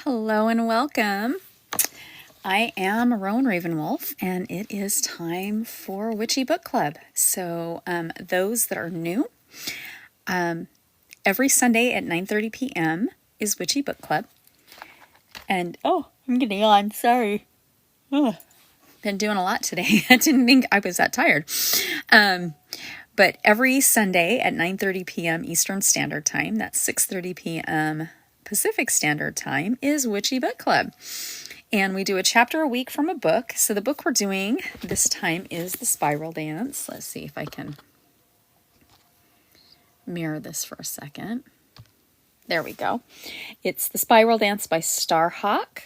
Hello and welcome. I am Rowan Ravenwolf, and it is time for Witchy Book Club. So those that are new, every Sunday at 9:30 p.m. is Witchy Book Club. And I'm getting on. Sorry. Been doing a lot today. I didn't think I was that tired. But every Sunday at 9:30 p.m. Eastern Standard Time, that's 6:30 p.m. Pacific Standard Time, is Witchy Book Club. And we do a chapter a week from a book. So the book we're doing this time is The Spiral Dance. Let's see if I can mirror this for a second. There we go. It's The Spiral Dance by Starhawk.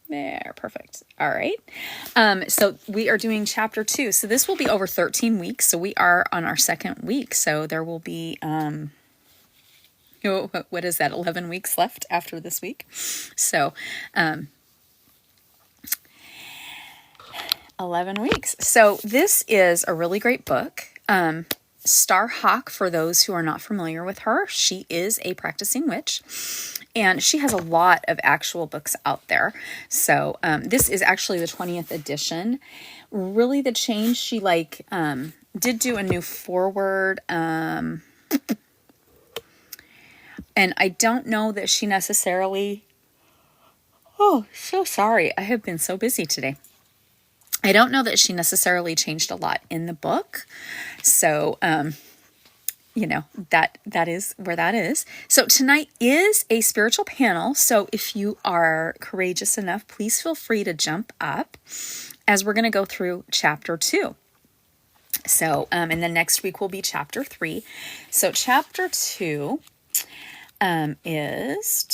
There, perfect. All right. So we are doing chapter 2. So this will be over 13 weeks. So we are on our second week. So there will be, what is that, 11 weeks left after this week. So 11 weeks. So this is a really great book. Starhawk, for those who are not familiar with her, she is a practicing witch. And she has a lot of actual books out there. So this is actually the 20th edition. Really the change, she did do a new foreword. And I don't know that she necessarily... Oh, so sorry. I have been so busy today. I don't know that she necessarily changed a lot in the book. So, that is where that is. So tonight is a spiritual panel. So if you are courageous enough, please feel free to jump up as we're going to go through chapter 2. So, and then next week will be chapter 3. So chapter 2 is,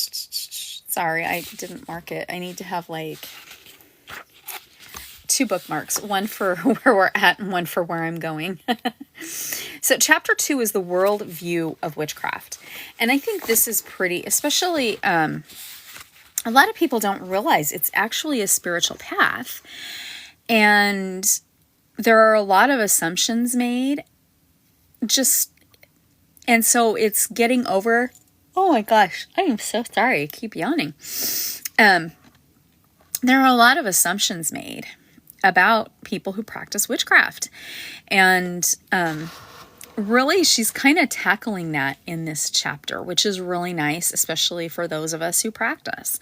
sorry, I didn't mark it. I need to have 2 bookmarks, one for where we're at and one for where I'm going. So chapter 2 is the world view of witchcraft. And I think this is pretty, especially a lot of people don't realize it's actually a spiritual path. And there are a lot of assumptions made. And so it's getting over, oh my gosh, I am so sorry. I keep yawning. There are a lot of assumptions made about people who practice witchcraft. And really, she's kind of tackling that in this chapter, which is really nice, especially for those of us who practice.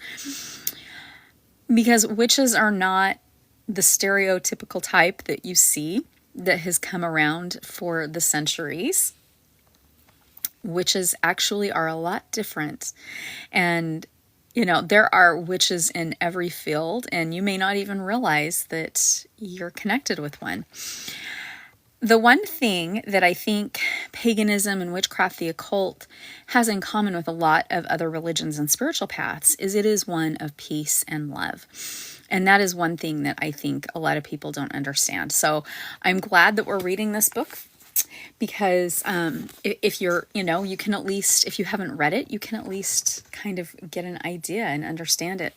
Because witches are not the stereotypical type that you see that has come around for the centuries. Witches actually are a lot different. And there are witches in every field, and you may not even realize that you're connected with one. The one thing that I think paganism and witchcraft, the occult, has in common with a lot of other religions and spiritual paths is it is one of peace and love. And that is one thing that I think a lot of people don't understand. So I'm glad that we're reading this book. Because if you're, you can at least, if you haven't read it, you can at least kind of get an idea and understand it.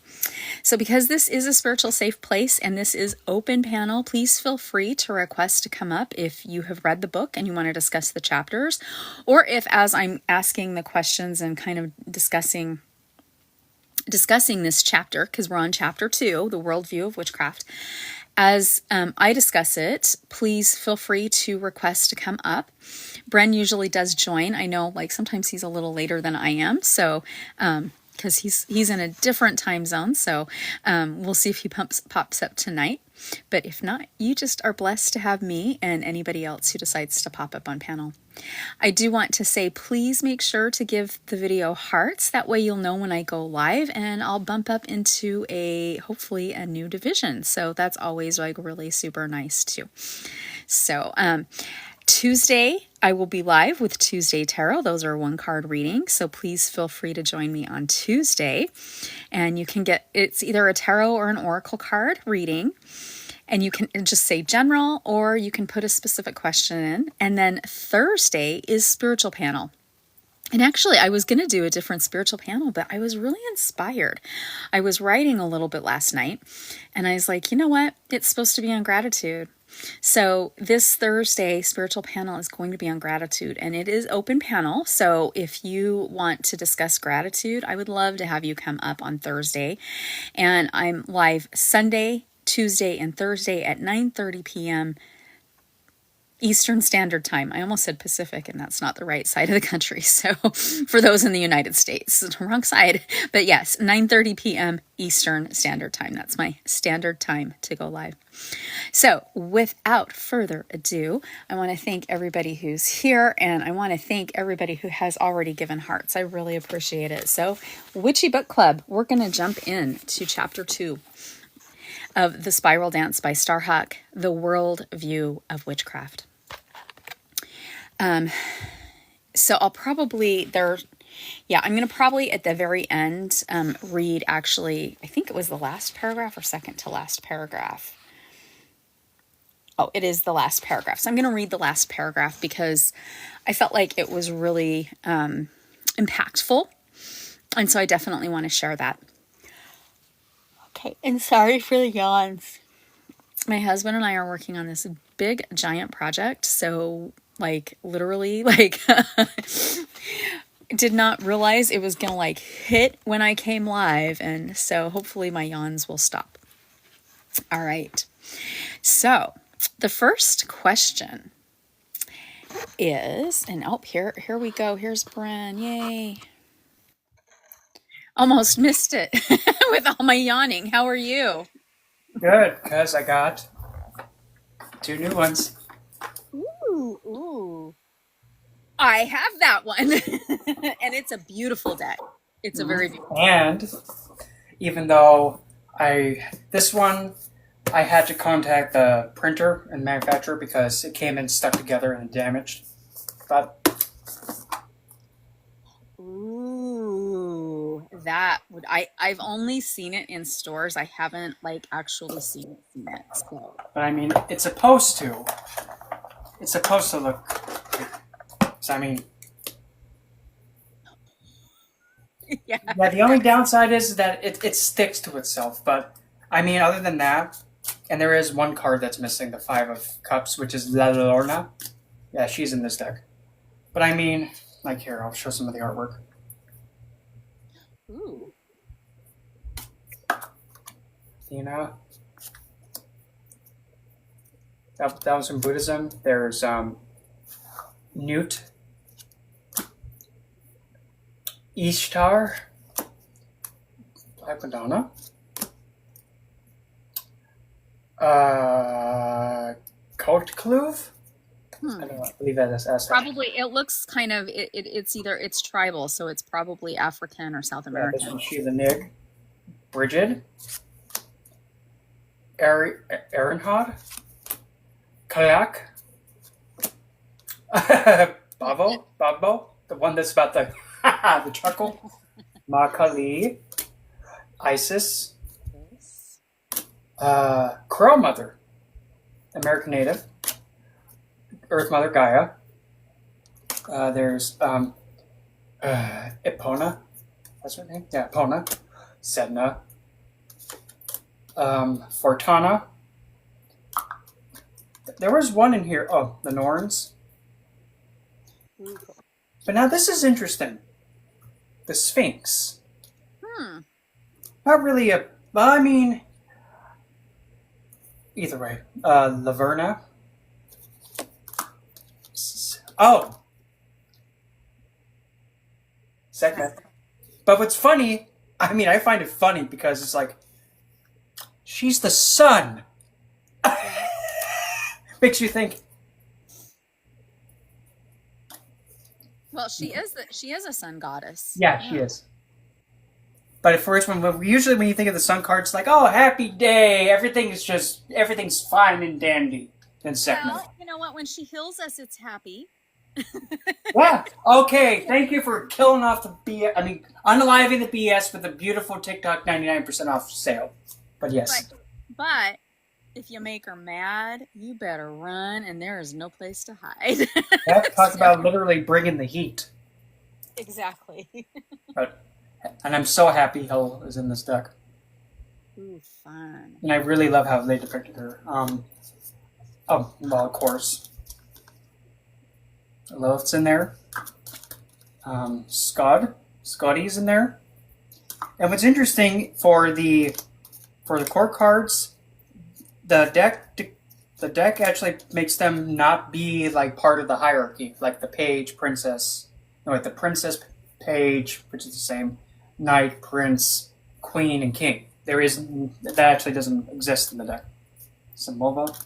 So because this is a spiritual safe place and this is open panel, please feel free to request to come up if you have read the book and you want to discuss the chapters, or if as I'm asking the questions and kind of discussing this chapter, because we're on chapter 2, the worldview of witchcraft. As I discuss it, please feel free to request to come up. Bren usually does join. I know sometimes he's a little later than I am. So, because he's in a different time zone. So we'll see if he pops up tonight. But if not, you just are blessed to have me and anybody else who decides to pop up on panel. I do want to say, please make sure to give the video hearts. That way you'll know when I go live, and I'll bump up into hopefully a new division. So that's always really super nice too. So Tuesday, I will be live with Tuesday Tarot. Those are 1-card readings. So please feel free to join me on Tuesday. And you can it's either a tarot or an oracle card reading. And you can just say general, or you can put a specific question in. And then Thursday is spiritual panel. And actually, I was going to do a different spiritual panel, but I was really inspired. I was writing a little bit last night, and I was like, you know what? It's supposed to be on gratitude. So this Thursday spiritual panel is going to be on gratitude, and it is open panel. So if you want to discuss gratitude, I would love to have you come up on Thursday. And I'm live Sunday, Tuesday, and Thursday at 9:30 p.m. Eastern Standard Time. I almost said Pacific, and that's not the right side of the country. So for those in the United States, it's the wrong side. But yes, 9:30 p.m. Eastern Standard Time. That's my standard time to go live. So without further ado, I want to thank everybody who's here, and I want to thank everybody who has already given hearts. I really appreciate it. So Witchy Book Club, we're going to jump in to chapter 2 of The Spiral Dance by Starhawk, The World View of Witchcraft. So I'll probably I'm going to probably at the very end read, actually, I think it was the last paragraph or second to last paragraph. Oh, it is the last paragraph. So I'm going to read the last paragraph because I felt like it was really impactful. And so I definitely want to share that. Okay, and sorry for the yawns. My husband and I are working on this big, giant project. So, literally, did not realize it was going to, hit when I came live. And so hopefully my yawns will stop. All right. So, the first question is, and here we go. Here's Bren. Yay. Almost missed it with all my yawning. How are you? Good, because I got 2 new ones. Ooh. I have that one. And it's a beautiful deck. It's a very beautiful And even though this one, I had to contact the printer and manufacturer because it came in stuck together and damaged. But Ooh, I've only seen it in stores. I haven't actually seen it. So. I mean, it's supposed to. It's supposed to look. So I mean, Yeah. the only downside is that it sticks to itself. But I mean, other than that, and there is one card that's missing, the 5 of Cups, which is La Lorna. Yeah, she's in this deck. But I mean, here, I'll show some of the artwork. Ooh. Athena. That was from Buddhism. There's Newt, Ishtar, Black Madonna, Kotkluv. I believe that is S. Probably it looks kind of it's tribal, so it's probably African or South American. This one, she's a Nig. Brigid, Aaronhod, Kayak, Babo, the one that's about the the chuckle, Makali, Isis, Crow Mother, American Native, Earth Mother Gaia. There's Epona, that's her name. Yeah, Epona, Sedna, Fortana. There was one in here. Oh, the Norns. But now this is interesting. The Sphinx. Not really a. Well, I mean, either way. Laverna. Oh. Second. But what's funny, I find it funny because it's she's the sun. Makes you think. Well, she is a sun goddess. Yeah, she is. But for first one, usually when you think of the sun card, it's oh, happy day, everything's fine and dandy. Then second. Well, you know what? When she heals us, it's happy. Yeah. Okay. Thank you for killing off the BS. Unaliving the BS with a beautiful TikTok 99% off sale. But yes. But if you make her mad, you better run, and there is no place to hide. Let's talk about literally bringing the heat. Exactly. But and I'm so happy Hill is in this deck, Ooh, fun. and I really love how they depicted her. Oh, well, of course, Lilith's in there. Scotty's in there. And what's interesting for the court cards, the deck actually makes them not be like part of the hierarchy, like the page, princess. No, like the princess, page, which is the same, knight, prince, queen, and king. That actually doesn't exist in the deck. Samova,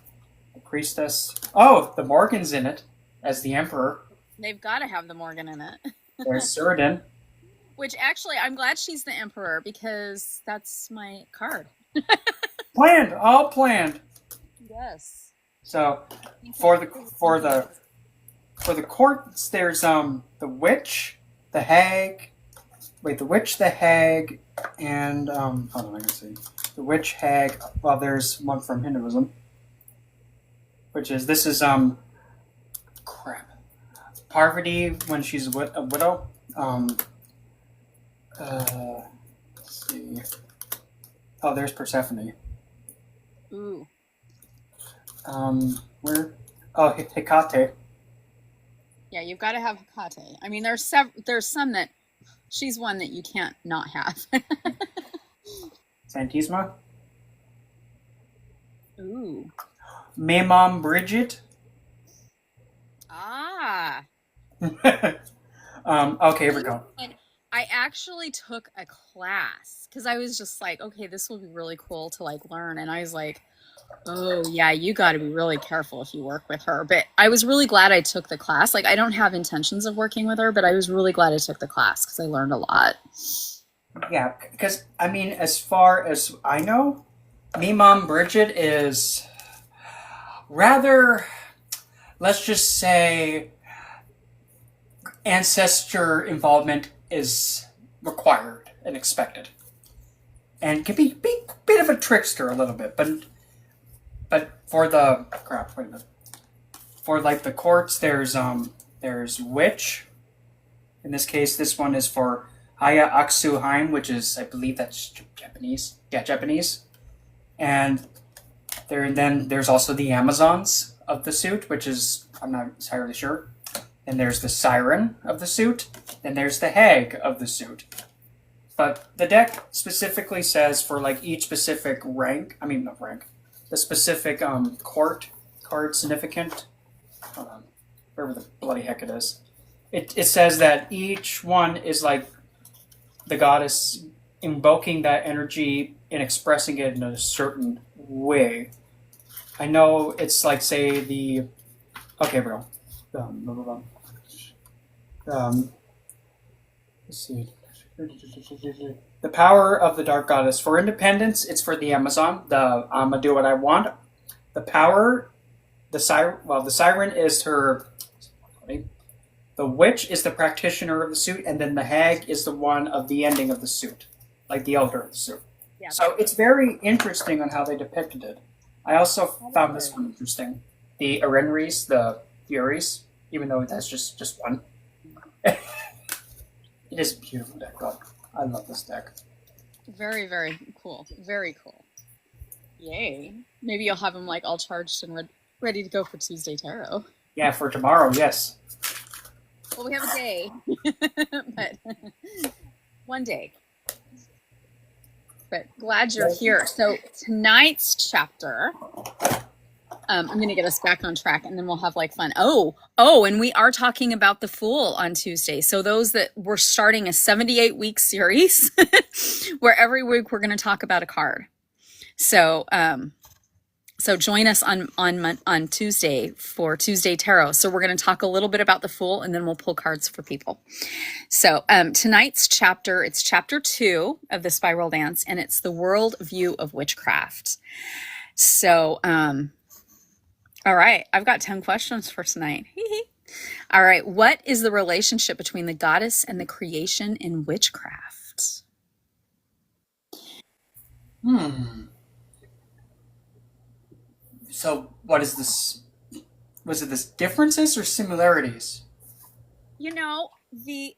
the priestess. Oh, the Morgan's in it as the emperor. They've got to have the Morgan in it. There's Cyrodiil. Which actually, I'm glad she's the Emperor because that's my card. Planned, all planned. Yes. So for the courts, there's the witch, the hag. Wait, the witch, the hag, and hold on, I can see the witch, hag. Well, there's one from Hinduism, which is this is crap. Parvati when she's a widow. Let's see. Oh, there's Persephone. Ooh. Where? Oh, Hecate. Yeah, you've got to have Hecate. I mean, there's some that she's one that you can't not have. Santisma. Ooh. Maymom Bridget. Ah. Okay, here we go. And I actually took a class because I was just like, okay, this will be really cool to like learn. And I was like, oh yeah, you got to be really careful if you work with her. But I was really glad I took the class. Like I don't have intentions of working with her, but I was really glad I took the class because I learned a lot. Yeah, because I mean, as far as I know, Maymom Bridget is rather, let's just say, ancestor involvement is required and expected, and can be a bit of a trickster a little bit, but for the crap, wait a minute, for like the courts, there's witch. In this case, this one is for Aya Aksu Haim, which is I believe that's Japanese. Yeah, Japanese, and there's also the Amazons of the suit, which is I'm not entirely sure. And there's the Siren of the suit. Then there's the Hag of the suit. But the deck specifically says for like each specific rank, I mean not rank, the specific court card significant, wherever the bloody heck it is. It says that each one is like the goddess invoking that energy and expressing it in a certain way. I know it's like say the okay, bro. Let's see. The power of the dark goddess. For independence, it's for the Amazon. The I'ma do what I want. The power, the siren is her. The witch is the practitioner of the suit, and then the hag is the one of the ending of the suit, like the elder of the suit. Yeah. So it's very interesting on how they depicted it. I also found this one interesting. The Arenries, the Furies, even though that's just one. It is a beautiful deck, God. I love this deck. Very, very cool. Very cool. Yay. Maybe you'll have them like all charged and ready to go for Tuesday Tarot. Yeah, for tomorrow, yes. Well, we have a day, but one day. But glad you're here. So tonight's chapter, I'm going to get us back on track and then we'll have like fun. Oh, and we are talking about the Fool on Tuesday. So those that we're starting a 78-week series where every week we're going to talk about a card. So, so join us on Tuesday for Tuesday Tarot. So we're going to talk a little bit about the Fool and then we'll pull cards for people. So tonight's chapter, it's chapter 2 of the Spiral Dance, and it's the world view of witchcraft. So, all right, I've got 10 questions for tonight. All right, what is the relationship between the goddess and the creation in witchcraft? So, what is this? Was it this differences or similarities? You know, the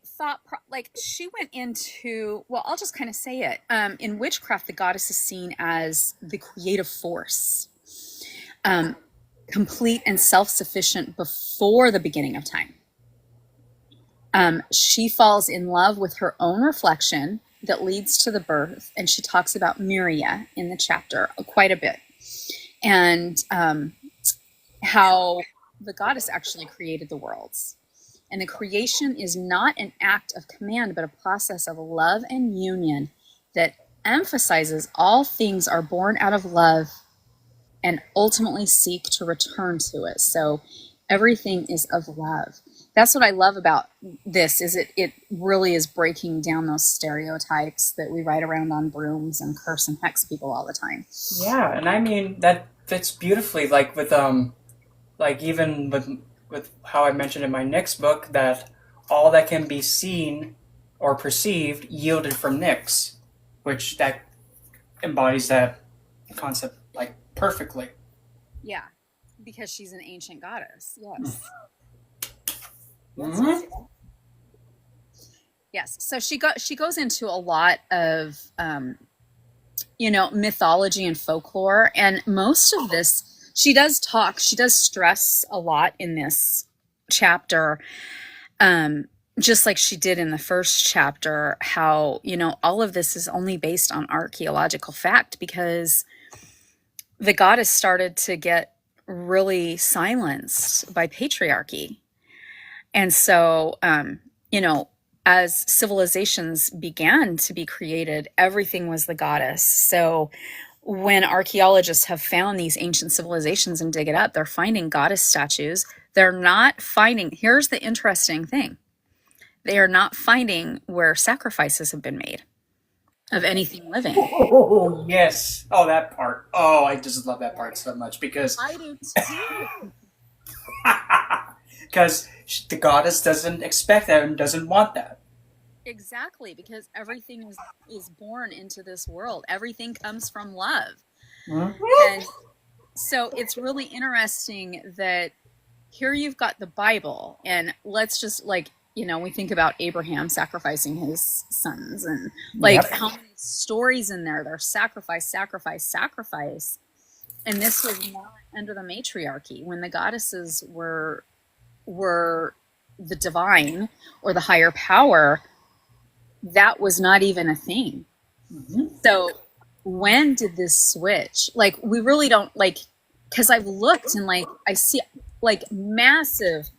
like she went into, well, I'll just kind of say it. In witchcraft, the goddess is seen as the creative force, um, complete and self-sufficient before the beginning of time. She falls in love with her own reflection that leads to the birth, and she talks about Myria in the chapter quite a bit, and how the goddess actually created the worlds. And the creation is not an act of command, but a process of love and union that emphasizes all things are born out of love and ultimately seek to return to it. So everything is of love. That's what I love about this, is it really is breaking down those stereotypes that we ride around on brooms and curse and hex people all the time. Yeah, and I mean that fits beautifully, like with like even with how I mentioned in my next book, that all that can be seen or perceived yielded from Nyx, which that embodies that concept like perfectly. Yeah, because she's an ancient goddess. Yes. Mm-hmm. Yes. So she goes into a lot of mythology and folklore, and most of this she does stress a lot in this chapter, just like she did in the first chapter, how all of this is only based on archaeological fact, because the goddess started to get really silenced by patriarchy. And so as civilizations began to be created, everything was the goddess. So when archaeologists have found these ancient civilizations and dig it up, they're finding goddess statues. They're not finding, here's the interesting thing, they are not finding where sacrifices have been made of anything living. Oh, yes. Oh, that part. Oh, I just love that part so much, because I do too. because the goddess doesn't expect that and doesn't want that. Exactly, because everything is born into this world. Everything comes from love. Mm-hmm. And so it's really interesting that here you've got the Bible, and let's just we think about Abraham sacrificing his sons, and Yep. how many stories in there. There's sacrifice, sacrifice, sacrifice. And this was not under the matriarchy, when the goddesses were the divine or the higher power. That was not even a thing. Mm-hmm. So when did this switch? We really don't, because I've looked and I see massive,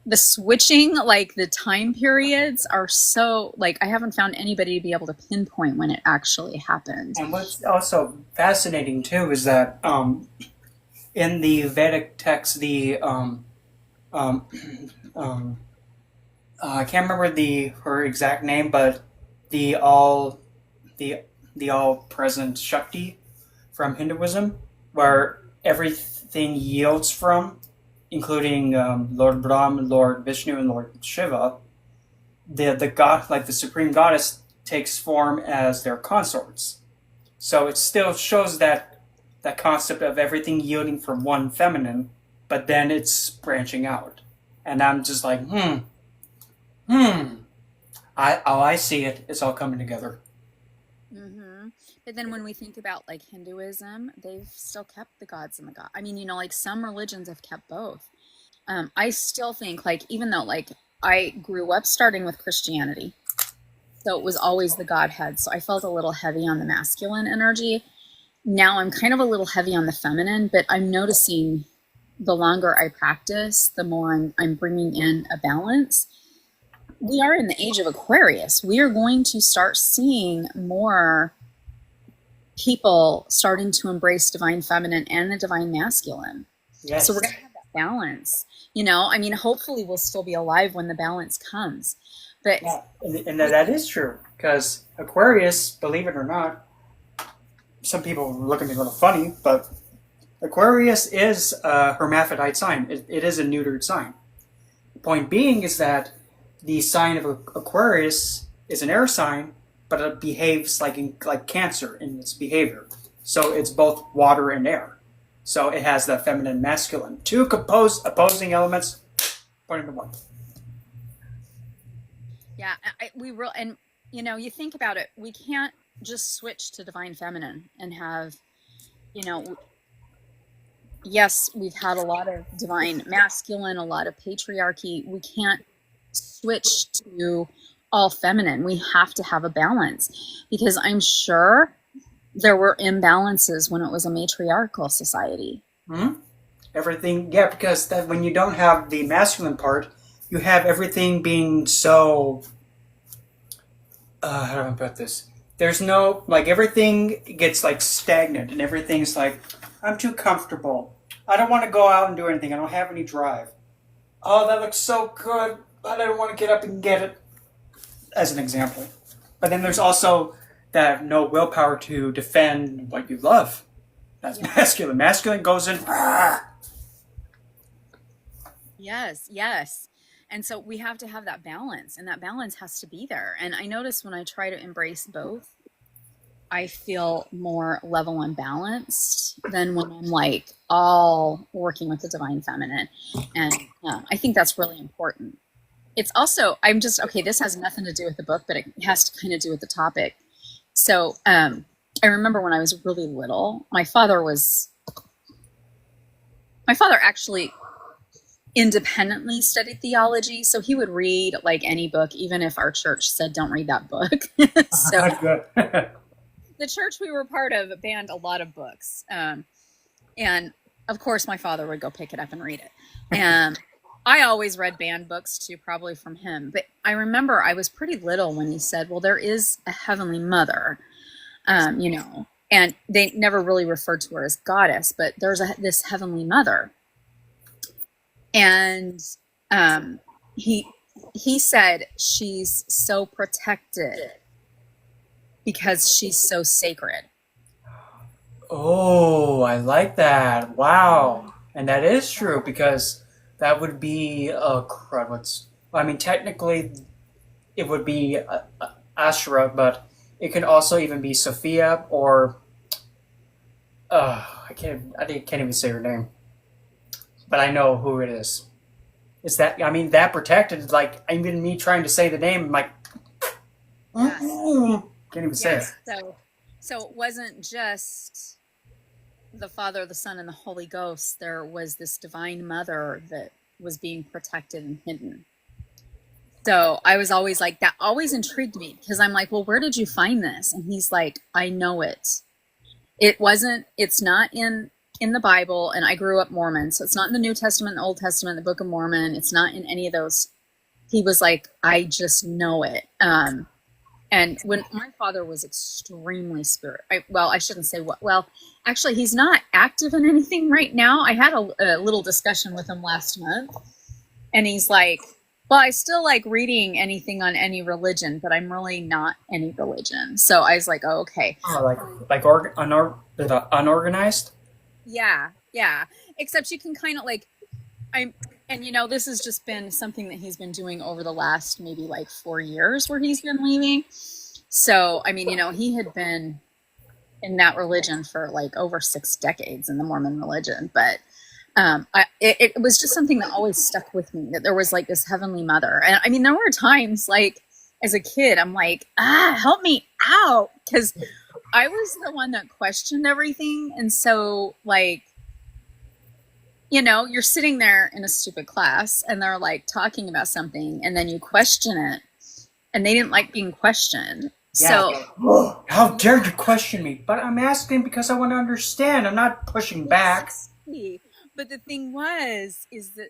the switching, the time periods are so, I haven't found anybody to be able to pinpoint when it actually happened. And what's also fascinating too is that in the Vedic text, the I can't remember her exact name, but the all present Shakti from Hinduism, where everything yields from, including Lord Brahma, Lord Vishnu, and Lord Shiva. The god, the supreme goddess, takes form as their consorts. So it still shows that concept of everything yielding from one feminine, but then it's branching out. And I'm just like, I see it. It's all coming together. Mm-hmm. But then when we think about Hinduism, they've still kept the gods and the god. I mean, some religions have kept both. I still think even though I grew up starting with Christianity, so it was always the Godhead. So I felt a little heavy on the masculine energy. Now I'm kind of a little heavy on the feminine, but I'm noticing the longer I practice, the more I'm bringing in a balance. We are in the age of Aquarius. We are going to start seeing more people starting to embrace divine feminine and the divine masculine. Yes. So we're going to have that balance. Hopefully we'll still be alive when the balance comes. But yeah, and that is true, because Aquarius, believe it or not, some people look at me a little funny, but Aquarius is a hermaphrodite sign. It is a neutered sign. The point being is that the sign of Aquarius is an air sign, but it behaves like Cancer in its behavior. So it's both water and air. So it has the feminine and masculine. Two opposing elements, put into one. Yeah, we real and you think about it, we can't just switch to divine feminine and have, you know, yes, we've had a lot of divine masculine, a lot of patriarchy. We can't switch to all feminine. We have to have a balance because I'm sure there were imbalances when it was a matriarchal society. Hmm? Everything, yeah, because that when you don't have the masculine part, you have everything being so. How do I put this? There's no like everything gets like stagnant, and everything's like, I'm too comfortable. I don't want to go out and do anything. I don't have any drive. Oh, that looks so good. I don't want to get up and get it. As an example, but then there's also that no willpower to defend what you love. That's masculine. Masculine goes in. Yes, yes. And so we have to have that balance, and that balance has to be there. And I notice when I try to embrace both, I feel more level and balanced than when I'm like all working with the divine feminine. And I think that's really important. It's also, I'm just, okay, this has nothing to do with the book, but it has to kind of do with the topic. So I remember when I was really little, my father actually independently studied theology, so he would read like any book, even if our church said don't read that book. So the church we were part of banned a lot of books, and of course my father would go pick it up and read it. And I always read banned books too, probably from him. But I remember I was pretty little when he said, well, there is a heavenly mother, and they never really referred to her as goddess, but there's this heavenly mother. And he said she's so protected because she's so sacred. Oh, I like that. Wow. And that is true because that would be I mean, technically, it would be Ashura, but it can also even be Sophia or I can't even say her name, but I know who it is. Is that I mean that protected? Like even me trying to say the name, I'm like, Yes. can't even say it. So it wasn't just the Father, the Son, and the Holy Ghost. There was this divine mother that was being protected and hidden. So I was always like, that always intrigued me because I'm like, well, where did you find this? And he's like, I know it. It's not in the Bible, and I grew up Mormon, so it's not in the New Testament, the Old Testament, the Book of Mormon. It's not in any of those. He was like, I just know it. And when my father was extremely I shouldn't say what. Well, actually, he's not active in anything right now. I had a little discussion with him last month, and he's like, well, I still like reading anything on any religion, but I'm really not any religion. So I was like, oh, okay. Oh, like unorganized? Yeah. Except you can kind of like, this has just been something that he's been doing over the last maybe like 4 years where he's been leaving. So, I mean, he had been in that religion for like over 6 decades in the Mormon religion. But it was just something that always stuck with me, that there was like this heavenly mother. And I mean, there were times like as a kid, I'm like, help me out. Because I was the one that questioned everything. And so like, you're sitting there in a stupid class and they're like talking about something and then you question it and they didn't like being questioned. Yeah. So how dare you question me? But I'm asking because I want to understand. I'm not pushing back. But the thing is that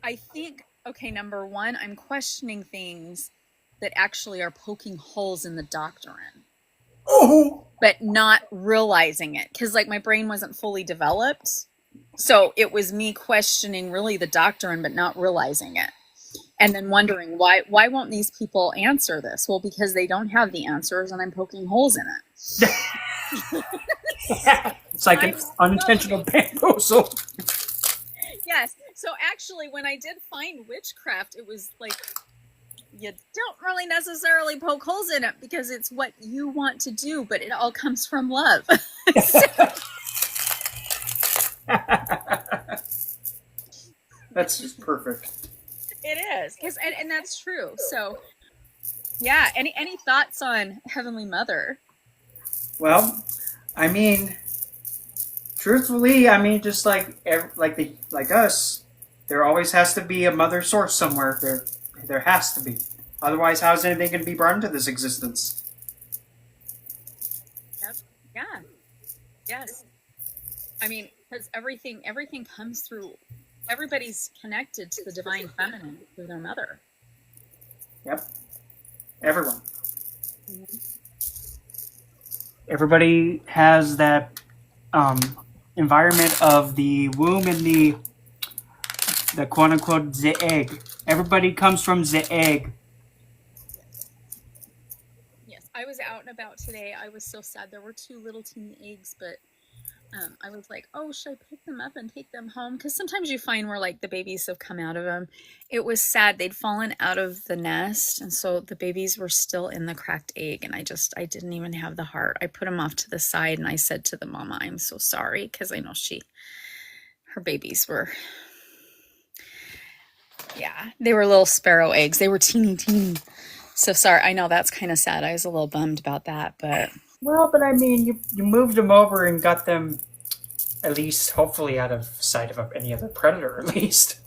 I think, okay, number one, I'm questioning things that actually are poking holes in the doctrine. Oh. But not realizing it. Because like my brain wasn't fully developed. So it was me questioning really the doctrine, but not realizing it. And then wondering, why won't these people answer this? Well, because they don't have the answers and I'm poking holes in it. It's like an unintentional bamboozle. Yes. So actually, when I did find witchcraft, it was like, you don't really necessarily poke holes in it because it's what you want to do, but it all comes from love. That's just perfect. It is, and that's true. So Yeah. Any thoughts on Heavenly Mother? Well, I mean, truthfully, I mean, just like us, there always has to be a mother source somewhere. There has to be. Otherwise, how is anything going to be brought into this existence? Yep. Yeah. Yes. I mean, because everything comes through. Everybody's connected to the divine feminine through their mother. Yep, everyone. Mhm. Everybody has that um, environment of the womb and the quote unquote the egg. Everybody comes from the egg. Yes. Yes. I was out and about today. I was so sad. There were two little teeny eggs, but I was like, oh, should I pick them up and take them home? Because sometimes you find where like the babies have come out of them. It was sad. They'd fallen out of the nest. And so the babies were still in the cracked egg. And I didn't even have the heart. I put them off to the side and I said to the mama, I'm so sorry. Because I know her babies were, yeah, they were little sparrow eggs. They were teeny, teeny. So sorry. I know that's kind of sad. I was a little bummed about that. But Well, but I mean, you moved them over and got them at least, hopefully, out of sight of any other predator. At least.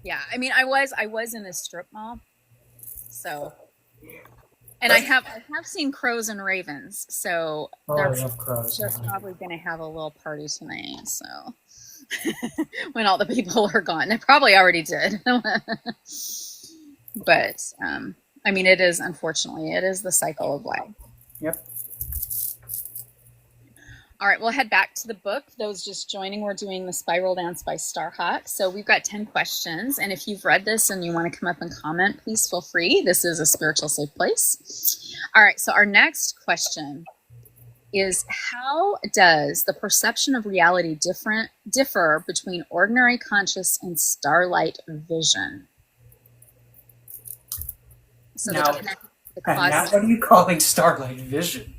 yeah, I mean, I was in a strip mall. So and I have seen crows and ravens, so Oh, I love crows. they're probably gonna have a little party tonight. So when all the people are gone, they probably already did. But I mean, it is the cycle of life. Yep. All right, we'll head back to the book. Those just joining, we're doing the Spiral Dance by Starhawk. So we've got 10 questions. And if you've read this and you want to come up and comment, please feel free. This is a spiritual safe place. All right, so our next question is, how does the perception of reality differ between ordinary conscious and starlight vision? So Now, the now, cause. what are you calling starlight vision?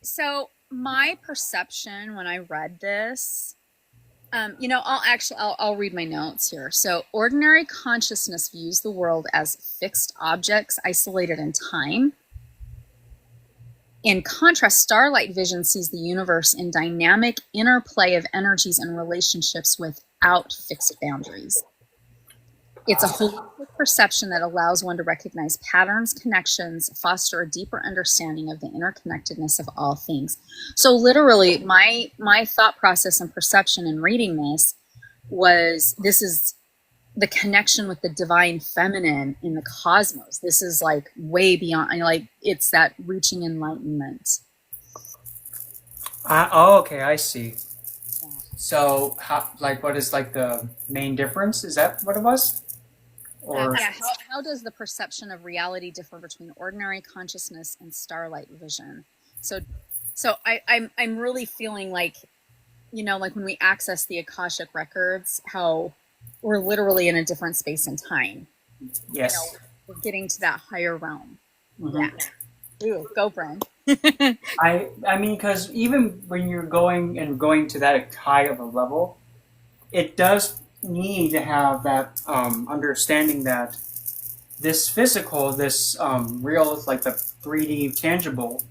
So my perception when I read this, I'll read my notes here. So ordinary consciousness views the world as fixed objects isolated in time. In contrast, starlight vision sees the universe in dynamic interplay of energies and relationships without fixed boundaries. It's a holistic perception that allows one to recognize patterns, connections, foster a deeper understanding of the interconnectedness of all things. So literally, my thought process and perception in reading this is the connection with the divine feminine in the cosmos. This is like way beyond, like it's that reaching enlightenment. Oh, okay, I see. Yeah. So, what is like the main difference? Is that what it was? Or Yeah. How does the perception of reality differ between ordinary consciousness and starlight vision? So, I'm really feeling like, like when we access the Akashic records, how we're literally in a different space and time. yes. We're getting to that higher realm. Mhm. Yeah. Ooh, go, Bren. I mean, because even when you're going to that high of a level, it does need to have that understanding that this physical, this real, like the 3D tangible,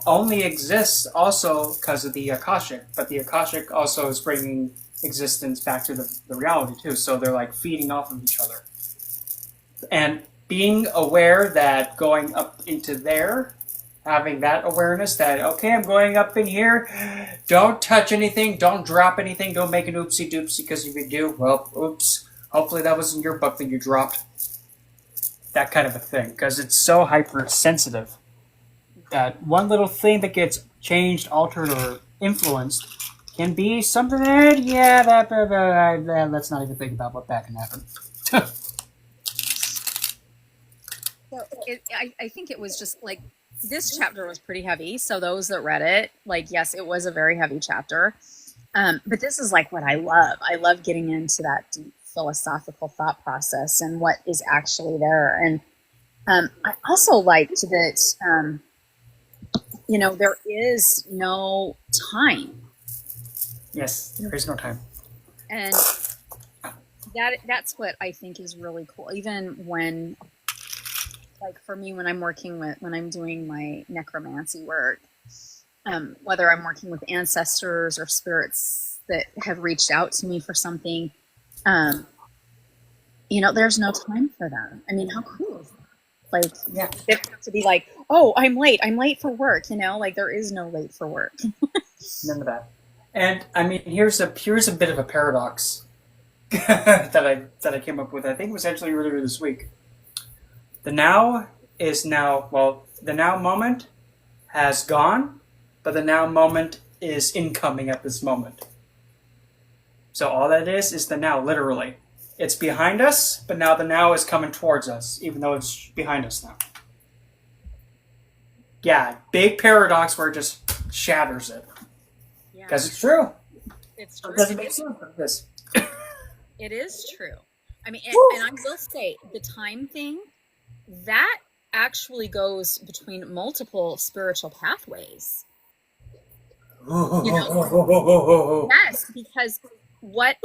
only exists also because of the Akashic. But the Akashic also is bringing existence back to the reality too. So they're like feeding off of each other. And being aware that going up into there, having that awareness that, okay, I'm going up in here, don't touch anything, don't drop anything, don't make an oopsie doopsie, because if you do, well, oops. Hopefully that wasn't your book that you dropped. That kind of a thing, because it's so hypersensitive that one little thing that gets changed, altered, or influenced can be something that, yeah, let's not even think about what that can happen. So I think it was just like this chapter was pretty heavy. So those that read it, like, yes, it was a very heavy chapter. But this is like what I love. I love getting into that deep philosophical thought process and what is actually there. And I also liked that, there is no time. Yes, there is no time. And that's what I think is really cool. Even when like for me when I'm doing my necromancy work, whether I'm working with ancestors or spirits that have reached out to me for something, um, there's no time for them. I mean, how cool is that? Like, Yeah. they don't have to be like, oh, I'm late for work, like there is no late for work. None of that. And I mean, here's a bit of a paradox that I came up with. I think it was actually earlier this week. The now is now. Well, the now moment has gone, but the now moment is incoming at this moment. So all that is the now, literally. It's behind us, but now the now is coming towards us, even though it's behind us now. Yeah, big paradox where it just shatters it. Because it's true. It's true. It doesn't make sense like this. It is true. I mean, and I will say, the time thing, that actually goes between multiple spiritual pathways. Yes, because what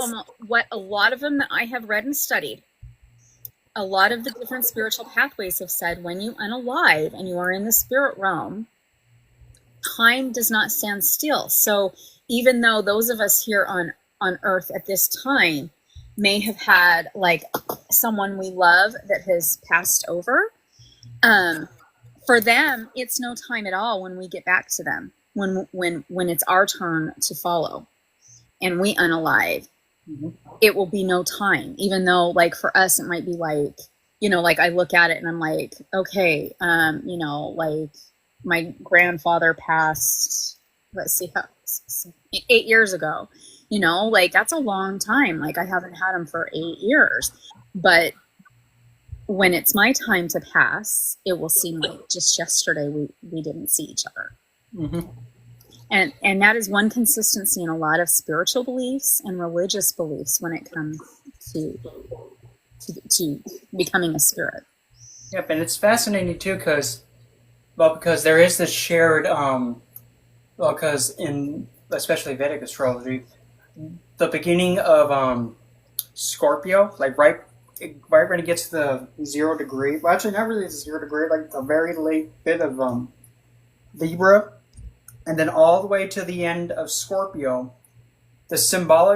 a lot of them that I have read and studied, a lot of the different spiritual pathways have said when you unalive and you are in the spirit realm, time does not stand still. So even though those of us here on earth at this time may have had like someone we love that has passed over, for them it's no time at all when we get back to them, when it's our turn to follow and we unalive. Mm-hmm. It will be no time, even though like for us it might be like, like I look at it and I'm like, okay, like my grandfather passed, let's see, 8 years ago, like that's a long time. Like I haven't had him for 8 years, but when it's my time to pass, it will seem like just yesterday we didn't see each other. Mm-hmm. And that is one consistency in a lot of spiritual beliefs and religious beliefs when it comes to becoming a spirit. Yep, and it's fascinating too because there is this shared, because in especially Vedic astrology, the beginning of Scorpio, like right when it gets to the 0 degree, well actually not really the 0 degree, like the very late bit of Libra, and then all the way to the end of Scorpio, the symbol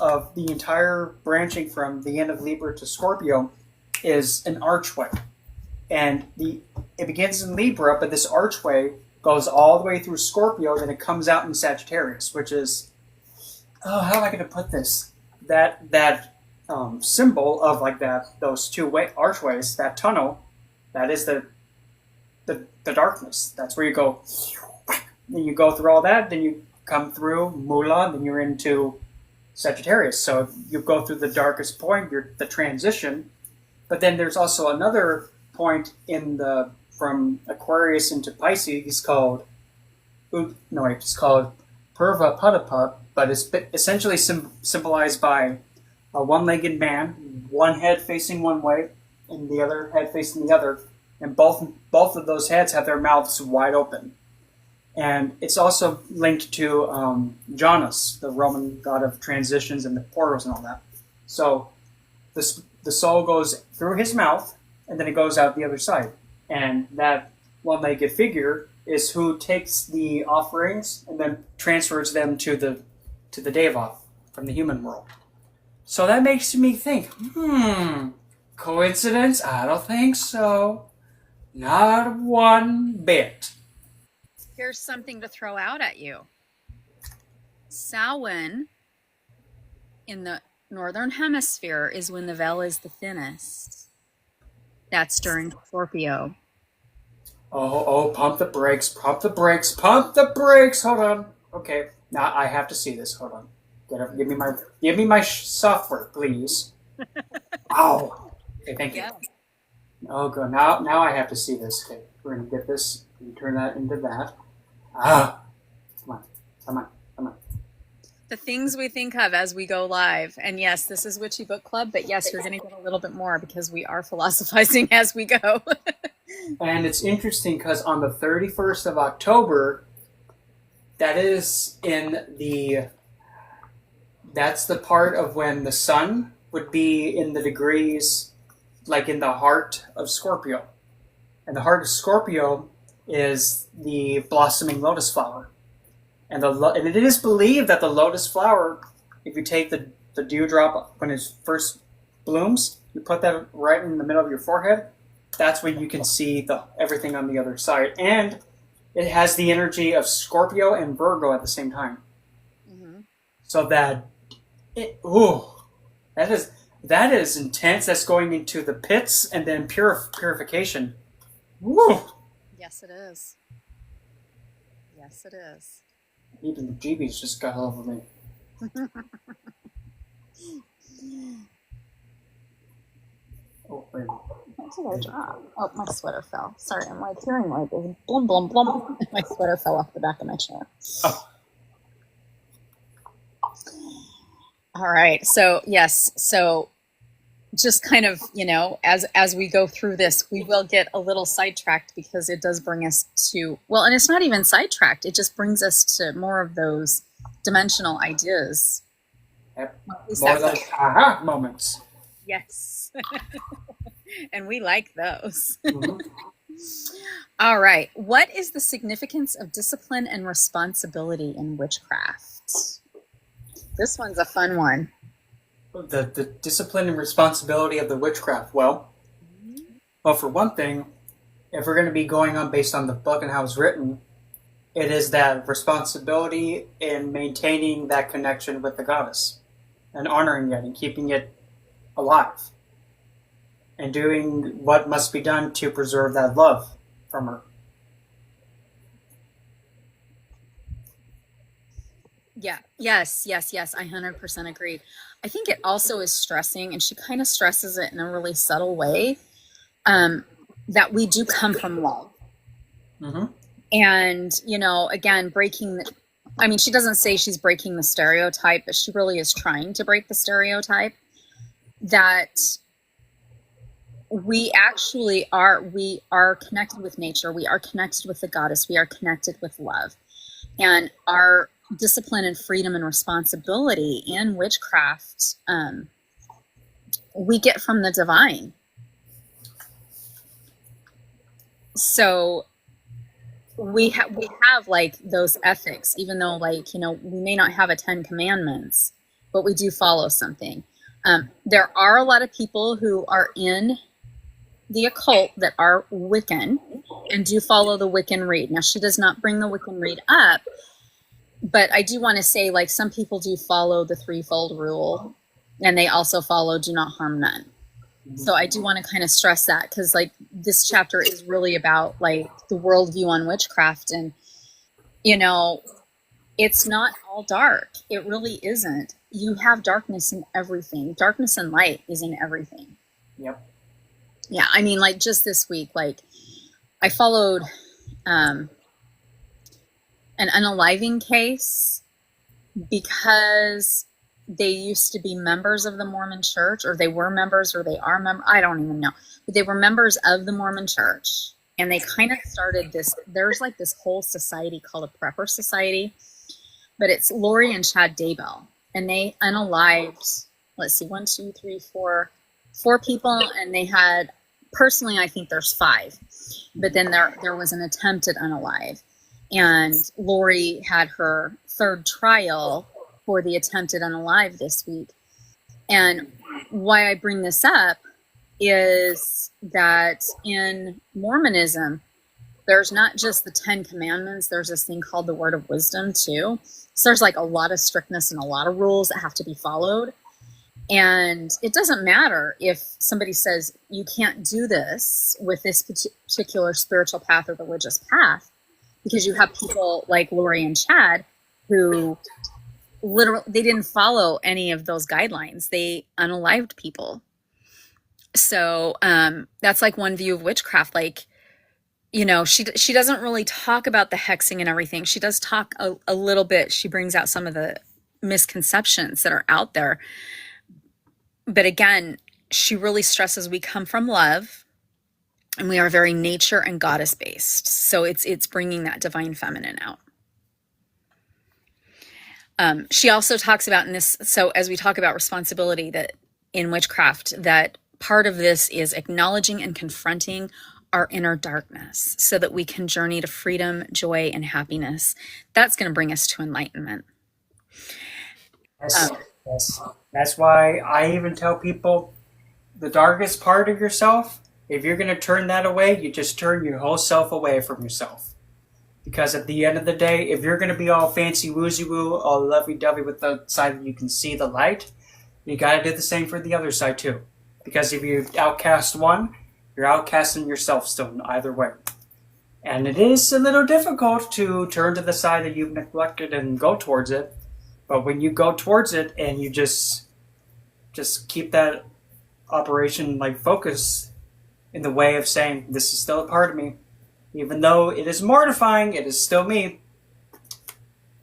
of the entire branching from the end of Libra to Scorpio is an archway. And it begins in Libra, but this archway goes all the way through Scorpio, then it comes out in Sagittarius, which is, how am I going to put this? That symbol of like those two archways, that tunnel, that is the darkness. That's where you go. Then you go through all that. Then you come through Mula. Then you're into Sagittarius. So you go through the darkest point. You're the transition. But then there's also another point from Aquarius into Pisces. It's called Purva Padapa. But it's essentially symbolized by a one-legged man, one head facing one way, and the other head facing the other. And both of those heads have their mouths wide open. And it's also linked to Janus, the Roman god of transitions and the portals and all that. So the soul goes through his mouth, and then it goes out the other side. And that one-legged figure is who takes the offerings and then transfers them to the Deva from the human world. So that makes me think, coincidence? I don't think so. Not one bit. Here's something to throw out at you. Samhain in the northern hemisphere is when the veil is the thinnest. That's during Scorpio. Oh, pump the brakes. Hold on. Okay, now I have to see this. Hold on. Give me my software, please. Ow. Okay, thank you. Yeah. Oh, good. Now I have to see this. Okay, we're going to get this and turn that into that. Come on. The things we think of as we go live. And yes, this is Witchy Book Club, but yes, you're going to get a little bit more because we are philosophizing as we go. And it's interesting because on the 31st of October, that's the part of when the sun would be in the degrees like in the heart of Scorpio. And the heart of Scorpio is the blossoming lotus flower. And it is believed that the lotus flower, if you take the dewdrop when it first blooms, you put that right in the middle of your forehead, that's when you can see everything on the other side. And it has the energy of Scorpio and Virgo at the same time. Mm-hmm. So that that is intense. That's going into the pits and then purification. Woo! Yes, it is. Yes, it is. Even the GBs just got over me. Oh, wait. What did I drop? Oh, my sweater fell. Sorry, my hearing light is blum, blum, blum. My sweater fell off the back of my chair. Oh. All right. So, yes. So, just kind of, as we go through this, we will get a little sidetracked because it does bring us to, well, and it's not even sidetracked. It just brings us to more of those dimensional ideas. Yep. More of those aha moments. Yes. And we like those. Mm-hmm. All right. What is the significance of discipline and responsibility in witchcraft? This one's a fun one. The discipline and responsibility of the witchcraft. Well, for one thing, if we're going to be going on based on the book and how it's written, it is that responsibility in maintaining that connection with the goddess and honoring it and keeping it alive and doing what must be done to preserve that love from her. Yeah. Yes. I 100% agree. I think it also is stressing, and she kind of stresses it in a really subtle way, that we do come from love. Mm-hmm. And, again, she doesn't say she's breaking the stereotype, but she really is trying to break the stereotype that we are connected with nature. We are connected with the goddess. We are connected with love. And our discipline and freedom and responsibility in witchcraft, we get from the divine. So we have like those ethics, even though we may not have a 10 commandments, but we do follow something. There are a lot of people who are in the occult that are Wiccan and do follow the Wiccan Rede. Now, she does not bring the Wiccan Rede up, but I do want to say, some people do follow the threefold rule, and they also follow do not harm none. So I do want to kind of stress that, because this chapter is really about the worldview on witchcraft, and it's not all dark. It really isn't. You have darkness in everything. Darkness and light is in everything. Yep. Yeah, just this week, I followed an unaliving case because they used to be members of the Mormon Church, or they were members, or they are members. I don't even know. But they were members of the Mormon Church, and they kind of started this. There's this whole society called a Prepper Society, but it's Lori and Chad Daybell, and they unalived, let's see, 1, 2, 3, 4 people, and they had, personally, I think there's 5, but then there was an attempted unalive, and Lori had her 3rd trial for the attempted unalive this week. And why I bring this up is that in Mormonism, there's not just the 10 commandments, there's this thing called the word of wisdom too. So there's a lot of strictness and a lot of rules that have to be followed. And it doesn't matter if somebody says you can't do this with this particular spiritual path or religious path, because you have people like Lori and Chad who literally, they didn't follow any of those guidelines. They unalived people. So that's one view of witchcraft. She doesn't really talk about the hexing and everything. She does talk a little bit. She brings out some of the misconceptions that are out there. But again, she really stresses we come from love, and we are very nature and goddess based. So it's bringing that divine feminine out. She also talks about in this, so as we talk about responsibility, that in witchcraft, that part of this is acknowledging and confronting our inner darkness so that we can journey to freedom, joy, and happiness. That's going to bring us to enlightenment. Yes, yes. That's why I even tell people the darkest part of yourself, if you're going to turn that away, you just turn your whole self away from yourself. Because at the end of the day, if you're going to be all fancy woozy woo, all lovey dovey with the side that you can see the light, you got to do the same for the other side too. Because if you outcast one, you're outcasting yourself still in either way. And it is a little difficult to turn to the side that you've neglected and go towards it. But when you go towards it and you just keep that operation like focus in the way of saying, this is still a part of me. Even though it is mortifying, it is still me.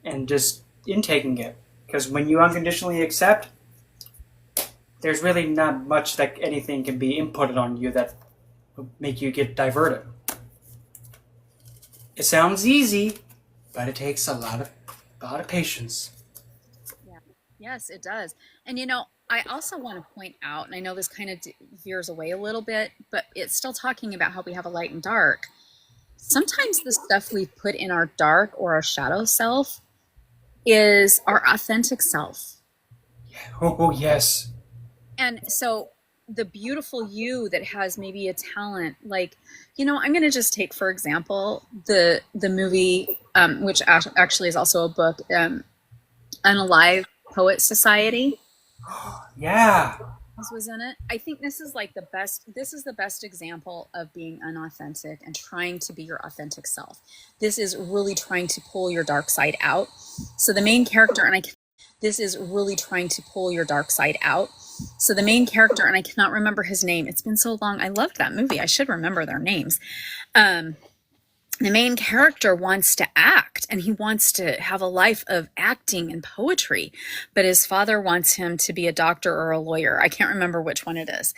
And just intaking it. Because when you unconditionally accept, there's really not much that anything can be inputted on you that will make you get diverted. It sounds easy, but it takes a lot of patience. Yeah. Yes, it does. And I also want to point out, and I know this kind of veers away a little bit, but it's still talking about how we have a light and dark. Sometimes the stuff we put in our dark or our shadow self is our authentic self. Oh, yes. And so the beautiful you that has maybe a talent, like, I'm going to just take, for example, the movie, which actually is also a book, Unalive Poet Society. Yeah. This was in it. I think this is the best example of being unauthentic and trying to be your authentic self. This is really trying to pull your dark side out. So the main character, and I cannot remember his name. It's been so long. I loved that movie. I should remember their names. The main character wants to act and he wants to have a life of acting and poetry, but his father wants him to be a doctor or a lawyer. I can't remember which one it is.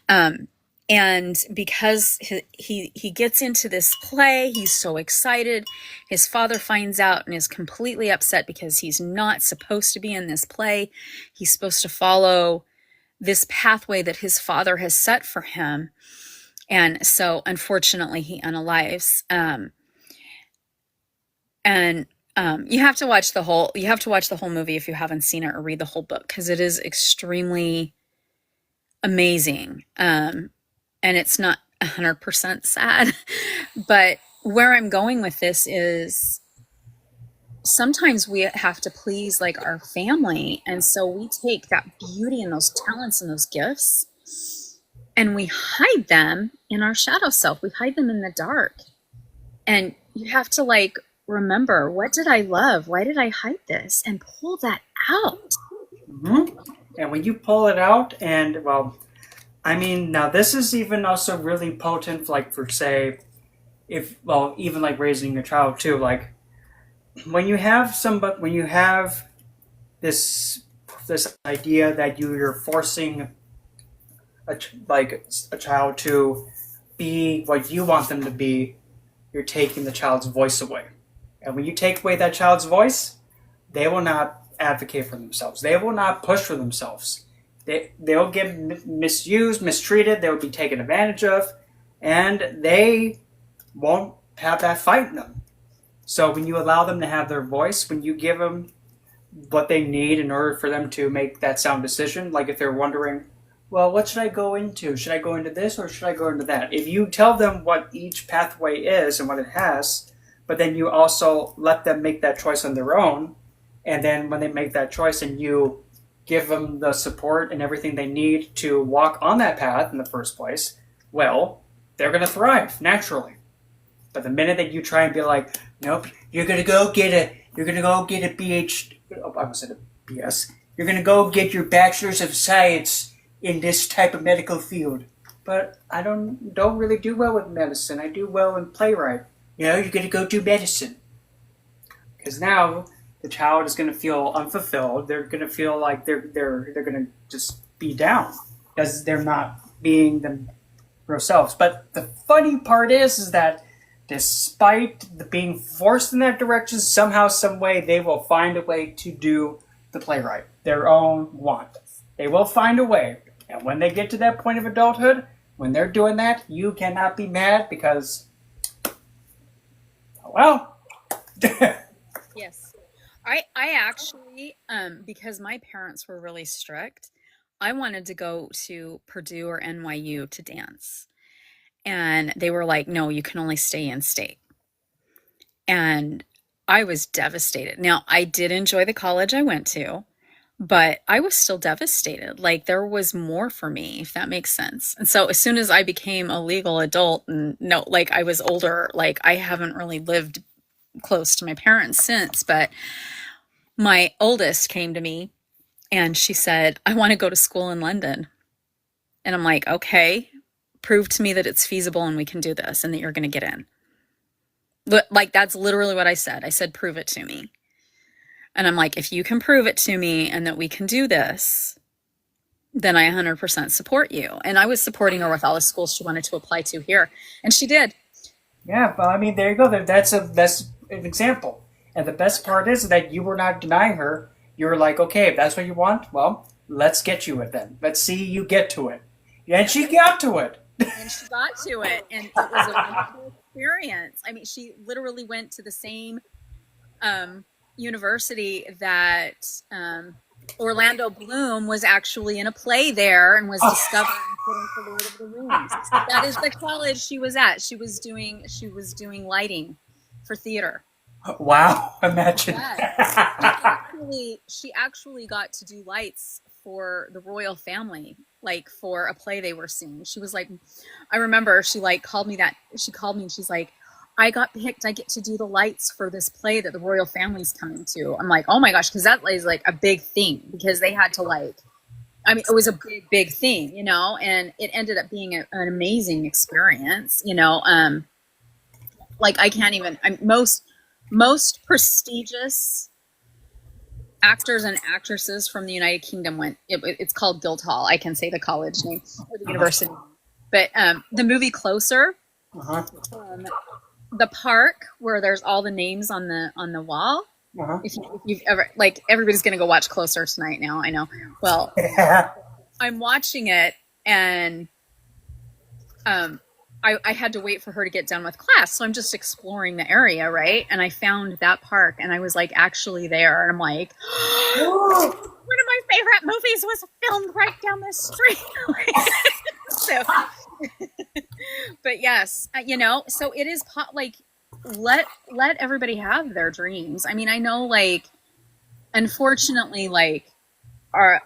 And because he gets into this play, he's so excited. His father finds out and is completely upset because he's not supposed to be in this play. He's supposed to follow this pathway that his father has set for him. And so unfortunately he unalives. You have to watch the whole movie if you haven't seen it, or read the whole book, because it is extremely amazing. And it's not 100% sad, but where I'm going with this is sometimes we have to please like our family. And so we take that beauty and those talents and those gifts and we hide them in our shadow self. We hide them in the dark. And you have to like remember, what did I love? Why did I hide this? And pull that out. Mm-hmm. And when you pull it out, and well, I mean, now this is even also really potent, like for say, even like raising a child too. Like when you have this idea that you're forcing a child to be what you want them to be, you're taking the child's voice away. And when you take away that child's voice, they will not advocate for themselves. They will not push for themselves. They'll get misused, mistreated, they'll be taken advantage of, and they won't have that fight in them. So when you allow them to have their voice, when you give them what they need in order for them to make that sound decision, like if they're wondering, well, what should I go into? Should I go into this or should I go into that? If you tell them what each pathway is and what it has, but then you also let them make that choice on their own, and then when they make that choice and you give them the support and everything they need to walk on that path in the first place, well, they're going to thrive naturally. But the minute that you try and be like, nope, you're going to go get a BS. You're going to go get your bachelor's of science in this type of medical field. But I don't really do well with medicine. I do well in playwright. You're going to go do medicine. Because now the child is going to feel unfulfilled. They're going to feel like they're going to just be down because they're not being themselves. But the funny part is that despite being forced in that direction, somehow, some way, they will find a way to do the playwright, their own want. They will find a way. And when they get to that point of adulthood, when they're doing that, you cannot be mad because, well, Yes. I actually, because my parents were really strict, I wanted to go to Purdue or NYU to dance. And they were like, no, you can only stay in state. And I was devastated. Now, I did enjoy the college I went to, but I was still devastated. Like there was more for me, if that makes sense. And so as soon as I became a legal adult and no, like I was older, like I haven't really lived close to my parents since, but my oldest came to me and she said, I want to go to school in London. And I'm like, okay, prove to me that it's feasible and we can do this and that you're going to get in. Like, that's literally what I said. I said, prove it to me. And I'm like, if you can prove it to me and that we can do this, then I 100% support you. And I was supporting her with all the schools she wanted to apply to here. And she did. yeah. Well, I mean, there you go. That's an example. And the best part is that you were not denying her. You were like, okay, if that's what you want, well, let's get you it then. Let's see you get to it. And she got to it. And she got to it. And it was a wonderful experience. I mean, she literally went to the same university that Orlando Bloom was actually in a play there and was discovered and put into Lord of the Rings. That is the college she was at. She was doing lighting for theater. Wow, imagine. Yes. She actually got to do lights for the royal family, like for a play they were seeing. She was like, I remember she like called me and she's like, I got picked. I get to do the lights for this play that the royal family's coming to. I'm like, oh my gosh, because that is like a big thing because they had to like, I mean, it was a big, big thing, you know, and it ended up being an amazing experience, you know. Like I can't even. Most prestigious actors and actresses from the United Kingdom went. It's called Guildhall. I can say the college name or the university, but the movie Closer. The park where there's all the names on the wall. If you've ever like everybody's gonna go watch Closer tonight now. I know. Well, I'm watching it and I had to wait for her to get done with class, so I'm just exploring the area, right? And I found that park, and I was like actually there, and I'm like, one of my favorite movies was filmed right down the street. So, but yes, you know, so it is like let everybody have their dreams. I mean, I know, like, unfortunately, like,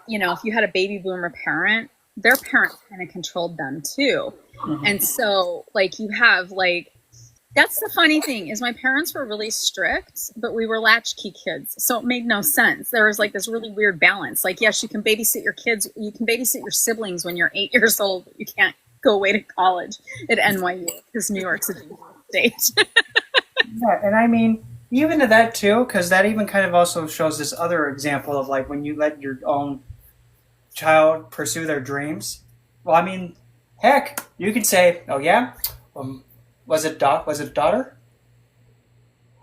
you know, if you had a baby boomer parent, their parents kind of controlled them too. And so like you have like, that's the funny thing is my parents were really strict, but we were latchkey kids. So it made no sense. There was like this really weird balance. Like, yes, you can babysit your kids. You can babysit your siblings when you're 8 years old. But you can't go away to college at NYU because New York's a dangerous state. Yeah, and I mean, even to that too, because that even kind of also shows this other example of like when you let your own child pursue their dreams. Well, I mean, heck, you could say, "Oh yeah, was it a daughter?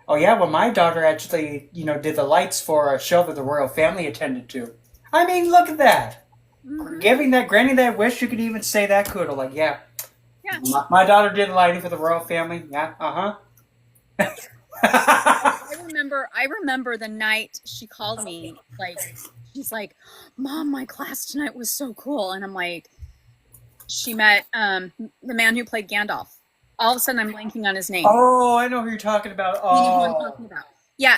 Oh yeah, well my daughter actually, you know, did the lights for a show that the royal family attended to." I mean, look at that. Granting that wish, you could even say that kudo, like, yeah. My daughter did lighting for the royal family. Yeah, I remember the night she called me, like, she's like, Mom, my class tonight was so cool. And I'm like, she met the man who played Gandalf. All of a sudden, I'm blanking on his name. Oh, I know who you're talking about. Oh. You know who I'm talking about. Yeah,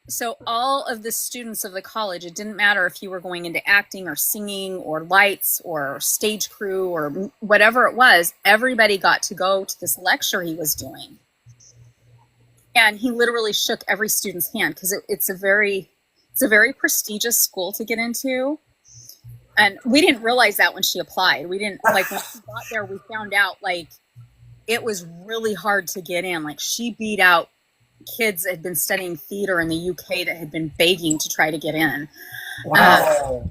so all of the students of the college, it didn't matter if you were going into acting or singing or lights or stage crew or whatever it was, everybody got to go to this lecture he was doing. And he literally shook every student's hand because it's a very prestigious school to get into. And we didn't realize that when she applied. We didn't, like, when she got there, we found out, like, it was really hard to get in. Like, she beat out kids that had been studying theater in the UK that had been begging to try to get in. Wow.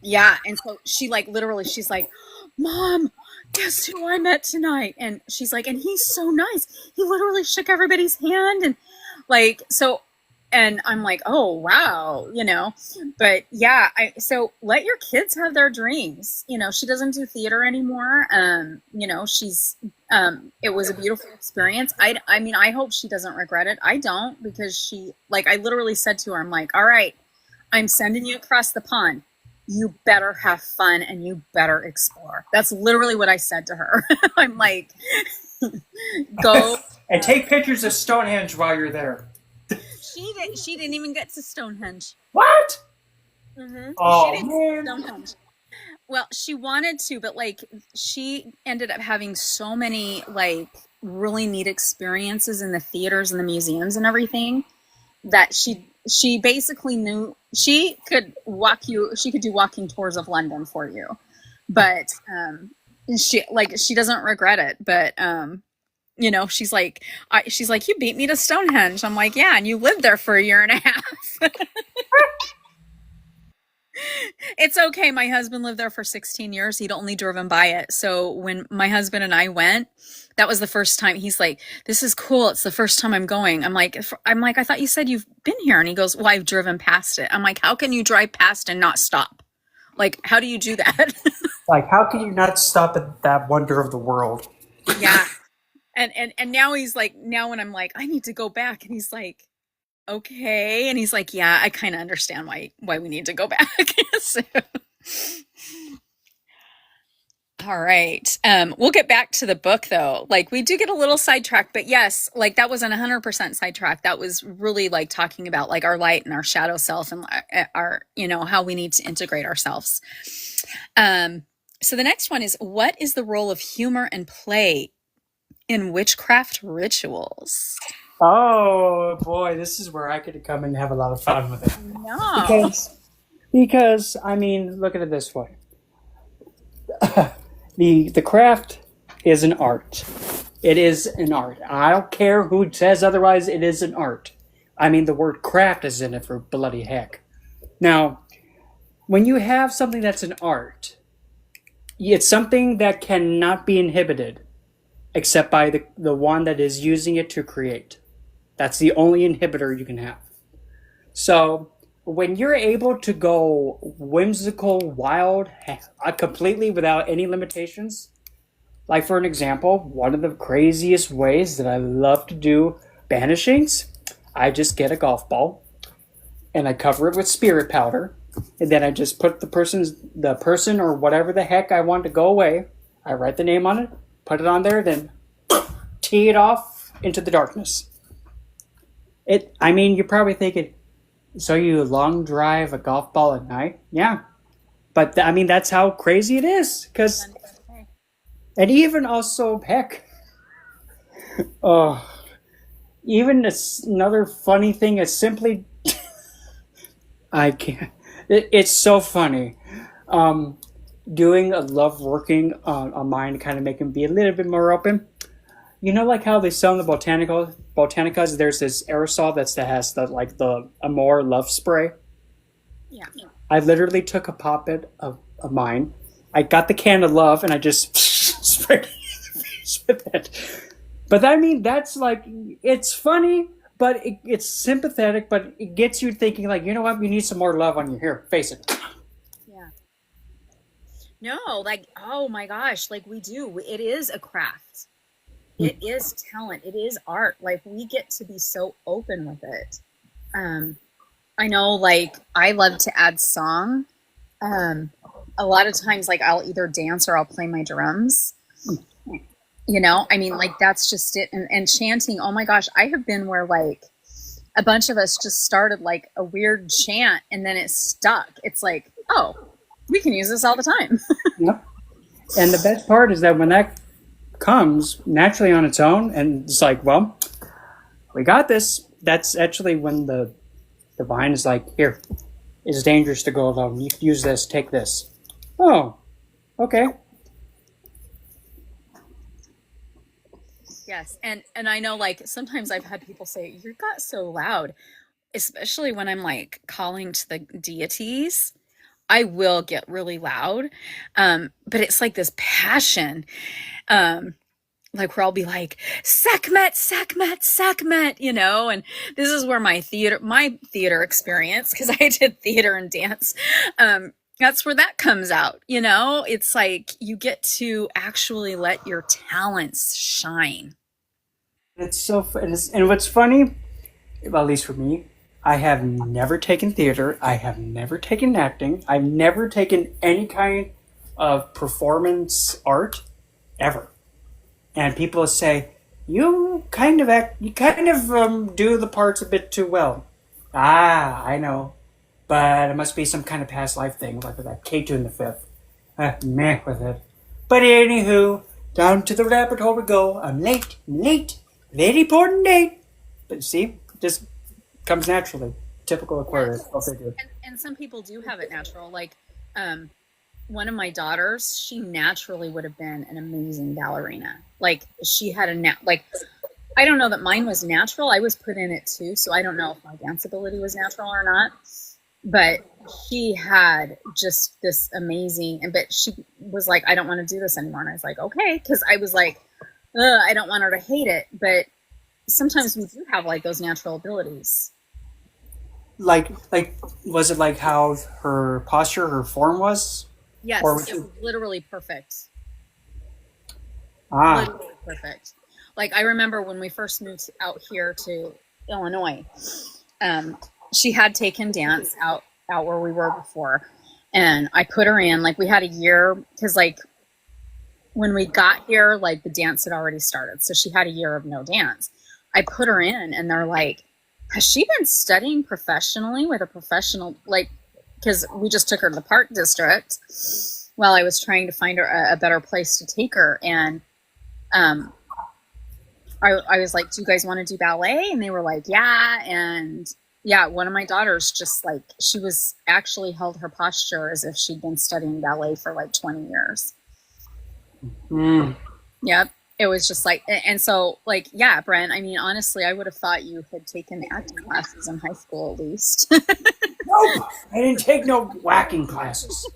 Yeah. And so she, like, literally, she's like, Mom, guess who I met tonight? And she's like, and he's so nice. He literally shook everybody's hand. And, like, so And I'm like, oh wow, but yeah, so let your kids have their dreams. She doesn't do theater anymore. She's it was a beautiful experience. I mean, I hope she doesn't regret it. I don't, because I literally said to her, I'm like, all right, I'm sending you across the pond. You better have fun and you better explore. That's literally what I said to her. I'm like, go. And take pictures of Stonehenge while you're there. She didn't even get to Stonehenge. What? She Oh didn't man. Stonehenge. Well, she wanted to, but she ended up having so many really neat experiences in the theaters and the museums and everything that she basically knew she could do walking tours of London for you. But she doesn't regret it, but she's like you beat me to Stonehenge. I'm like, yeah, and you lived there for a year and a half. It's okay. My husband lived there for 16 years. He'd only driven by it. So when my husband and I went, that was the first time. He's like, this is cool. It's the first time I'm going. I'm like, I thought you said you've been here. And he goes, well, I've driven past it. I'm like, how can you drive past and not stop? Like, how do you do that? Like, how can you not stop at that wonder of the world? Yeah. And now he's like, now when I'm like, I need to go back. And he's like, okay. And he's like, yeah, I kind of understand why we need to go back. So, all right. We'll get back to the book though. We do get a little sidetracked, but yes, that wasn't 100% sidetracked. That was really talking about our light and our shadow self and our, how we need to integrate ourselves. So the next one is, what is the role of humor and play in witchcraft rituals? Oh boy, this is where I could come and have a lot of fun with it. No. Because I mean, look at it this way. The craft is an art. It is an art. I don't care who says otherwise, it is an art. I mean, the word craft is in it for bloody heck. Now, when you have something that's an art, it's something that cannot be inhibited except by the one that is using it to create. That's the only inhibitor you can have. So when you're able to go whimsical, wild, completely without any limitations, like for an example, one of the craziest ways that I love to do banishings, I just get a golf ball and I cover it with spirit powder, and then I just put the person or whatever the heck I want to go away. I write the name on it, put it on there, then tee it off into the darkness. I mean, you're probably thinking, so you long drive a golf ball at night? Yeah. But, I mean, that's how crazy it is. And even also, heck, even another funny thing is simply, I can't, it's so funny. Doing a love working on mine to kind of make him be a little bit more open. You know, like how they sell in the Botanicas, there's this aerosol that has the Amore love spray. Yeah. I literally took a pop it of mine. I got the can of love and I just sprayed with it. But I mean, that's it's funny, but it's sympathetic, but it gets you thinking you know what, you need some more love on you. Here, face it. Yeah. No, oh my gosh, we do. It is a craft. It is talent. It is art. We get to be so open with it. I know, I love to add song. A lot of times, I'll either dance or I'll play my drums. I mean, that's just it. And chanting, oh my gosh, I have been where a bunch of us just started a weird chant and then it stuck. It's oh, we can use this all the time. Yep. And the best part is that when that comes naturally on its own and it's well, we got this, that's actually when the divine is here, it's dangerous to go alone, you use this, take this. Oh, okay. Yes. And I know sometimes I've had people say, you got so loud, especially when I'm calling to the deities. I will get really loud. But it's this passion. Like where I'll be like, Sekhmet, Sekhmet, Sekhmet, you know, and this is where my theater experience, because I did theater and dance, that's where that comes out, you know. It's like you get to actually let your talents shine. It's so and what's funny, well, at least for me, I have never taken theater. I have never taken acting. I've never taken any kind of performance art ever. And people say, you kind of act, you kind of do the parts a bit too well. Ah, I know. But it must be some kind of past life thing, like with that K2 in the fifth. Meh with it. But anywho, down to the rabbit hole we go. I'm late, late, very important date. But see, it just comes naturally. Typical Aquarius. Yes. And some people do have it natural. Like, one of my daughters, she naturally would have been an amazing ballerina. Like she had like, I don't know that mine was natural. I was put in it too. So I don't know if my dance ability was natural or not, but she had just this amazing, but she was like, I don't want to do this anymore. And I was like, okay. Cause I was like, I don't want her to hate it. But sometimes we do have like those natural abilities. Like, was it like how her posture, her form was? Yes, or was it was literally perfect. Ah. Literally perfect. Like I remember when we first moved out here to Illinois, she had taken dance out where we were before, and I put her in. Like we had a year, because like when we got here, like the dance had already started, so she had a year of no dance. I put her in, and they're like, has she been studying professionally with a professional, like, because we just took her to the Park District while I was trying to find her a better place to take her. And I was like, do you guys want to do ballet? And they were like, yeah. And yeah, one of my daughters just like, she was actually held her posture as if she'd been studying ballet for like 20 years. Mm. Yep. It was just like, and so like, yeah, Brent, I mean, honestly, I would have thought you had taken acting classes in high school at least. Nope, I didn't take no whacking classes.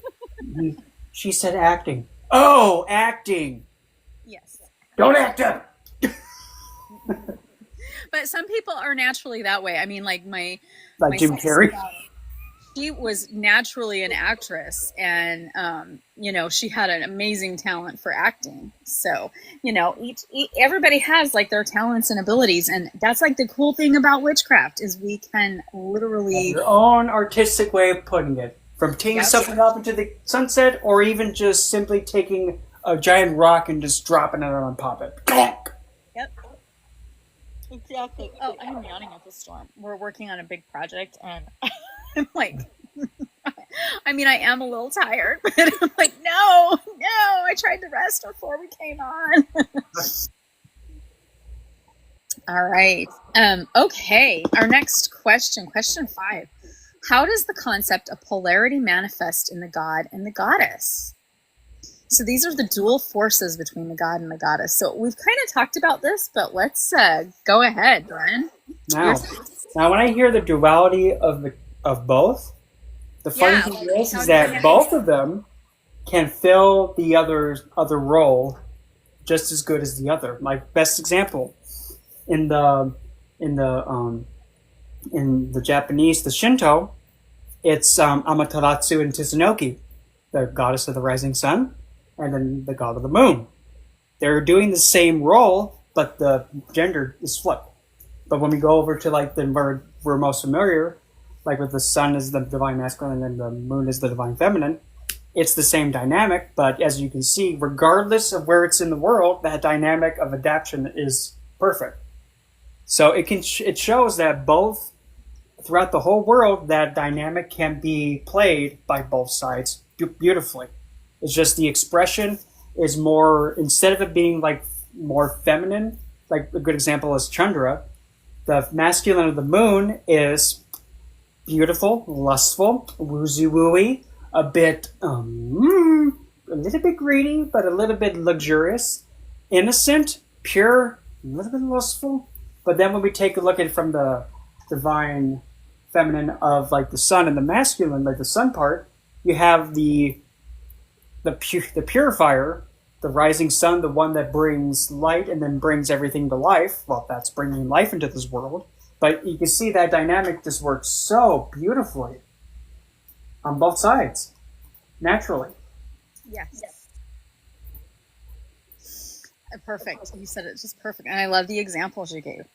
She said acting. Oh, acting. Yes. Don't act up. But some people are naturally that way. I mean, like my Jim Carrey. She was naturally an actress, and you know, she had an amazing talent for acting. So you know, everybody has like their talents and abilities, and that's like the cool thing about witchcraft is we can literally your own artistic way of putting it, from taking something off into the sunset, or even just simply taking a giant rock and just dropping it on top of it. Yep. Exactly. Oh, I'm yawning at the storm. We're working on a big project, and I'm like, I mean, I am a little tired, but I'm like, no, I tried to rest before we came on. All right. Okay. Our next question 5. How does the concept of polarity manifest in the god and the goddess? So these are the dual forces between the god and the goddess. So we've kind of talked about this, but let's go ahead, Brian. Now when I hear the duality of both, the funny thing is that both of them can fill the other role just as good as the other. My best example in the Japanese, the Shinto, it's Amaterasu and Tsunoki, the goddess of the rising sun, and then the god of the moon. They're doing the same role, but the gender is flipped. But when we go over to like we're most familiar, like with the sun is the divine masculine and the moon is the divine feminine, it's the same dynamic. But as you can see, regardless of where it's in the world, that dynamic of adaptation is perfect. So it shows that both throughout the whole world, that dynamic can be played by both sides beautifully. It's just the expression is more, instead of it being like more feminine, like a good example is Chandra, the masculine of the moon is beautiful, lustful, woozy-wooey, a little bit greedy, but a little bit luxurious, innocent, pure, a little bit lustful. But then when we take a look at it from the divine feminine of like the sun and the masculine, like the sun part, you have the purifier the rising sun, the one that brings light and then brings everything to life. Well, that's bringing life into this world. But you can see that dynamic just works so beautifully on both sides, naturally. Yes. Perfect. You said it just perfect. And I love the examples you gave.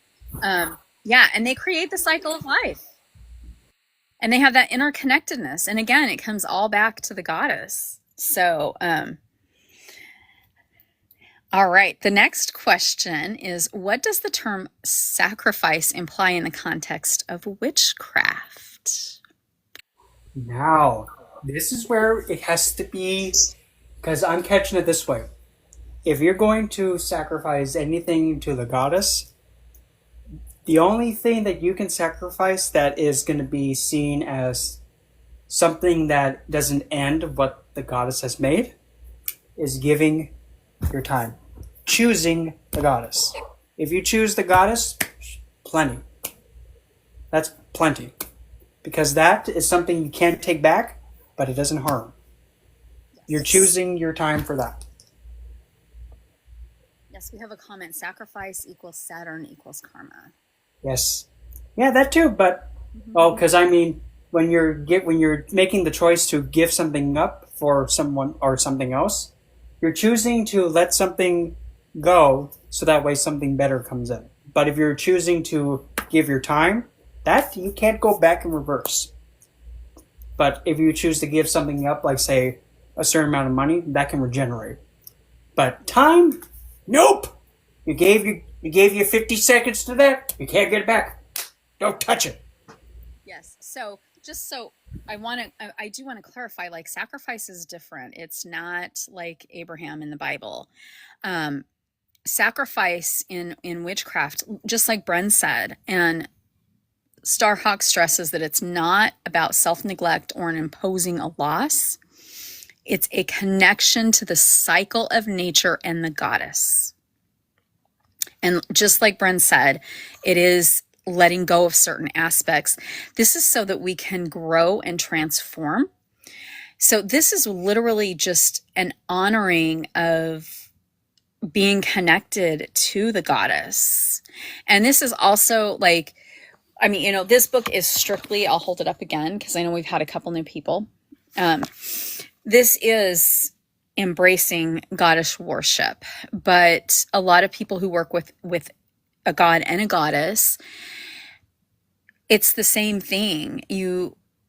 Yeah, and they create the cycle of life. And they have that interconnectedness. And again, it comes all back to the goddess. So, all right. The next question is, what does the term sacrifice imply in the context of witchcraft? Now, this is where it has to be, because I'm catching it this way. If you're going to sacrifice anything to the goddess, the only thing that you can sacrifice that is going to be seen as something that doesn't end what the goddess has made is giving your time. Choosing the goddess. If you choose the goddess, plenty. That's plenty. Because that is something you can't take back, but it doesn't harm. You're choosing your time for that. Yes, we have a comment. Sacrifice equals Saturn equals karma. Yes. Yeah, that too, but because I mean, when you're making the choice to give something up for someone or something else, you're choosing to let something go so that way something better comes in. But if you're choosing to give your time, that you can't go back in reverse. But if you choose to give something up, like say a certain amount of money, that can regenerate. But time, nope. You gave you 50 seconds to that. You can't get it back. Don't touch it. Yes. So just so I do want to clarify, like sacrifice is different. It's not like Abraham in the Bible. Sacrifice in witchcraft, just like Bren said, and Starhawk stresses that it's not about self-neglect or an imposing a loss. It's a connection to the cycle of nature and the goddess. And just like Bren said, it is letting go of certain aspects. This is so that we can grow and transform. So this is literally just an honoring of being connected to the goddess. And this is also like, I mean, you know, this book is strictly, I'll hold it up again because I know we've had a couple new people. This is embracing goddess worship, but a lot of people who work with a god and a goddess, it's the same thing.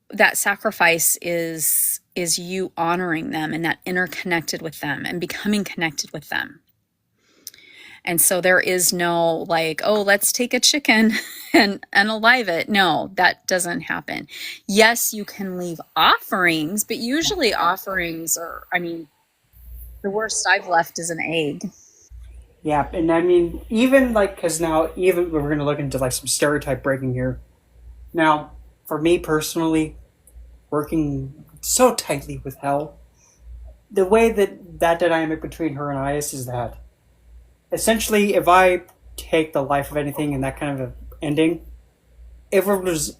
That sacrifice is you honoring them and that interconnected with them and becoming connected with them. And so there is no like, oh, let's take a chicken and alive it. No, that doesn't happen. Yes, you can leave offerings, but usually offerings are, I mean, the worst I've left is an egg. Yeah, and I mean, even like, because now, even we're going to look into like some stereotype breaking here. Now, for me personally, working so tightly with Hell, the way that dynamic between her and Isis is that essentially, if I take the life of anything in that kind of ending,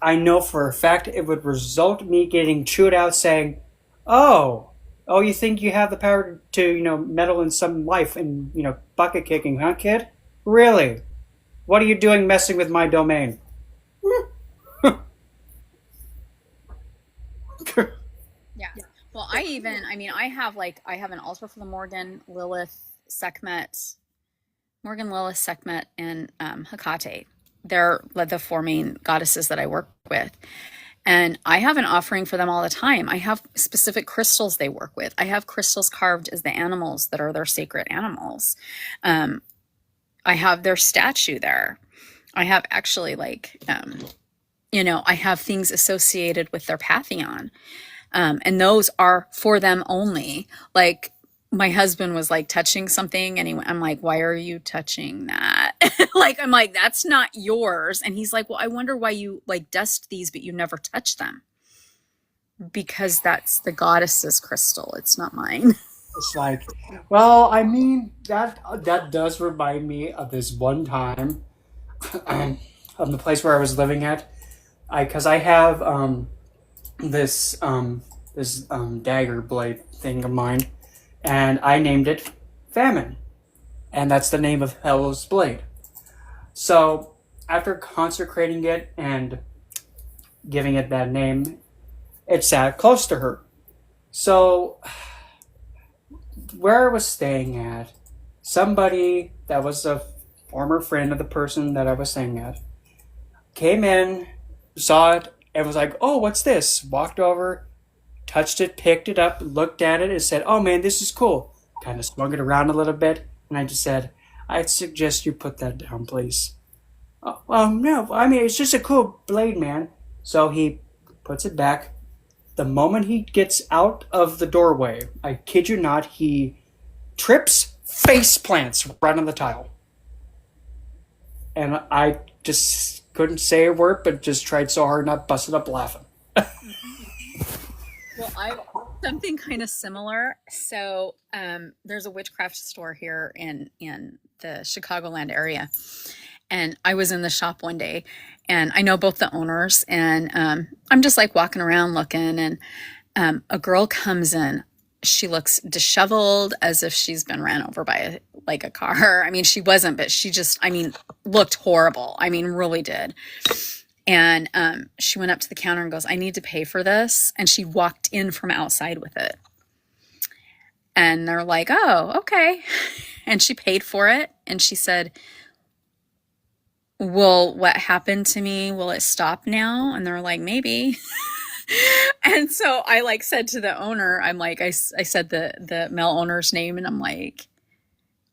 I know for a fact it would result in me getting chewed out saying, oh, you think you have the power to, meddle in some life and, bucket kicking, huh, kid? Really? What are you doing messing with my domain? Yeah. Well, I have an altar for the Morgan, Lilith, Sekhmet, and Hecate. They're the four main goddesses that I work with. And I have an offering for them all the time. I have specific crystals they work with. I have crystals carved as the animals that are their sacred animals. I have their statue there. I have actually I have things associated with their pantheon. And those are for them only. Like, my husband was like touching something and I'm like, why are you touching that? I'm like, that's not yours. And he's like, well, I wonder why you like dust these, but you never touch them. Because that's the goddess's crystal. It's not mine. It's like, well, I mean, that does remind me of this one time of the place where I was living at. Because I have this dagger blade thing of mine. And I named it famine. And that's the name of Hell's Blade. So, after consecrating it and giving it that name, it sat close to her. So, where I was staying at, somebody that was a former friend of the person that I was staying at came in, saw it, and was like, "Oh, what's this?" Walked over, touched it, picked it up, looked at it, and said, "Oh man, this is cool." Kind of swung it around a little bit, and I just said, "I'd suggest you put that down, please." "Oh, well, no, I mean, it's just a cool blade, man." So he puts it back. The moment he gets out of the doorway, I kid you not, he trips, face plants right on the tile. And I just couldn't say a word, but just tried so hard not busted up laughing. Well, I something kind of similar. So, there's a witchcraft store here in the Chicagoland area, and I was in the shop one day, and I know both the owners, and I'm just like walking around looking, and a girl comes in. She looks disheveled, as if she's been ran over by a car. I mean, she wasn't, but she just, I mean, looked horrible. I mean, really did. And she went up to the counter and goes, "I need to pay for this." And she walked in from outside with it. And they're like, "Oh, okay." And she paid for it. And she said, "Will what happened to me, will it stop now?" And they're like, "Maybe." And so I like said to the owner, I'm like, I said the male owner's name, and I'm like,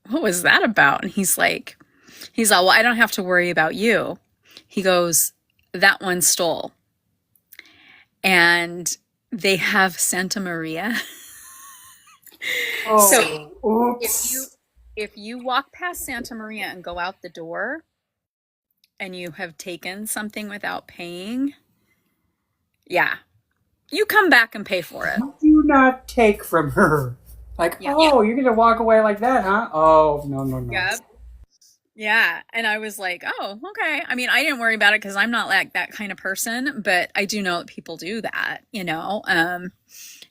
"What was that about?" And he's like, "Well, I don't have to worry about you." He goes, "That one stole." And they have Santa Maria. Oh, So if you oops. if you walk past Santa Maria and go out the door and you have taken something without paying, yeah, you come back and pay for it. Do not take from her. Like, Yeah. oh, you're going to walk away like that, huh? Oh, no, no, no. Yep. Yeah. And I was like, "Oh, okay." I mean, I didn't worry about it because I'm not like that kind of person, but I do know that people do that.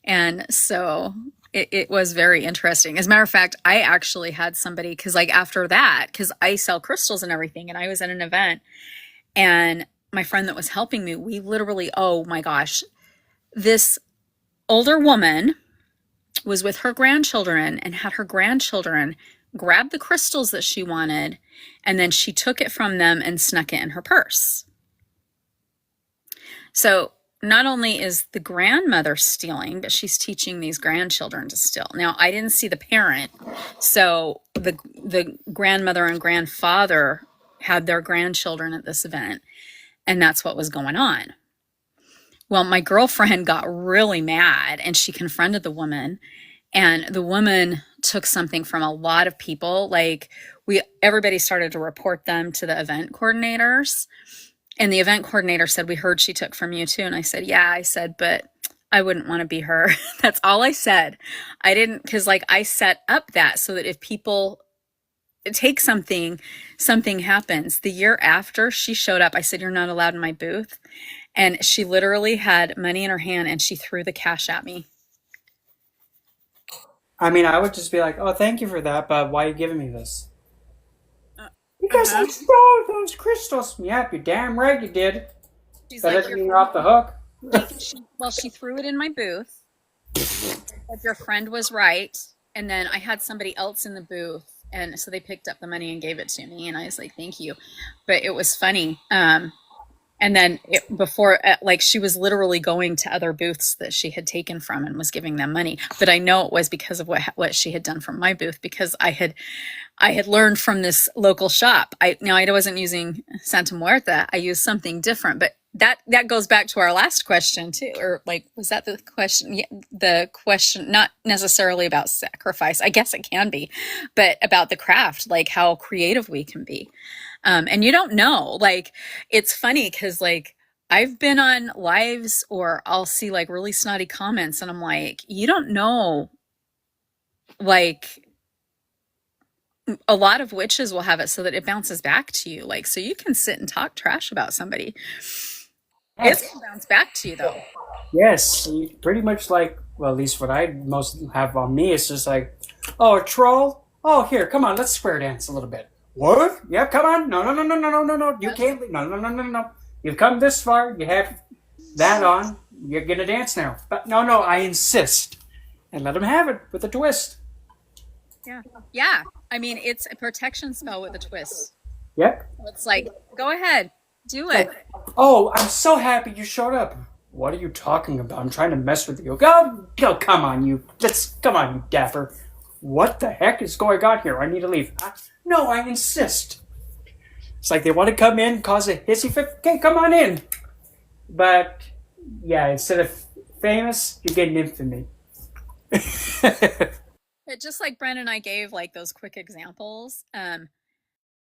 And so it was very interesting. As a matter of fact, I actually had somebody, because like after that, because I sell crystals and everything, and I was at an event, and my friend that was helping me, we literally, oh my gosh, this older woman was with her grandchildren and had her grandchildren grab the crystals that she wanted, and then she took it from them and snuck it in her purse. So not only is the grandmother stealing, but she's teaching these grandchildren to steal. Now, I didn't see the parent, so the grandmother and grandfather had their grandchildren at this event, and that's what was going on. Well, my girlfriend got really mad, and she confronted the woman, and the woman took something from a lot of people. Like, everybody started to report them to the event coordinators, and the event coordinator said, "We heard she took from you too." And I said, "Yeah." I said, "But I wouldn't want to be her." That's all I said. I didn't, because like I set up that so that if people take something, something happens. The year after she showed up, I said, "You're not allowed in my booth." And she literally had money in her hand, and she threw the cash at me. I mean, I would just be like, oh, thank you for that, but why are you giving me this? Uh Because I huh. stole those crystals. Yep, you're damn right you did. She's That like, doesn't "Your mean you're off the hook. she threw it in my booth. Said your friend was right." And then I had somebody else in the booth, and so they picked up the money and gave it to me, and I was like, "Thank you." But it was funny. And then before, like, she was literally going to other booths that she had taken from and was giving them money. But I know it was because of what she had done from my booth, because I had learned from this local shop. I wasn't using Santa Muerta. I used something different, but that goes back to our last question too. Or like, was that the question? Yeah, the question, not necessarily about sacrifice. I guess it can be, but about the craft, like how creative we can be. And you don't know. Like, it's funny because like I've been on lives, or I'll see like really snotty comments, and I'm like, you don't know, like, a lot of witches will have it so that it bounces back to you. Like, so you can sit and talk trash about somebody. It's Yes. gonna bounce back to you though. Yes. Pretty much like, well, at least what I most have on me is just like, oh, a troll? Oh, here, come on, let's square dance a little bit. What? Yep, come on. No, no, no, no, no, no, no, no. You can't leave. No, no, no, no, no. You've come this far. You have that on. You're gonna dance now. But no, no, I insist. And let him have it with a twist. Yeah. Yeah. I mean, it's a protection spell with a twist. Yep. It's like, go ahead, do Like, it. oh, I'm so happy you showed up. What are you talking about? I'm trying to mess with you. Go, go, come on, you. Come on, you dapper. What the heck is going on here? I need to leave. No, I insist. It's like they want to come in, cause a hissy fit. Okay, come on in. But yeah, instead of famous, you're getting infamy. Just like Brent and I gave like those quick examples,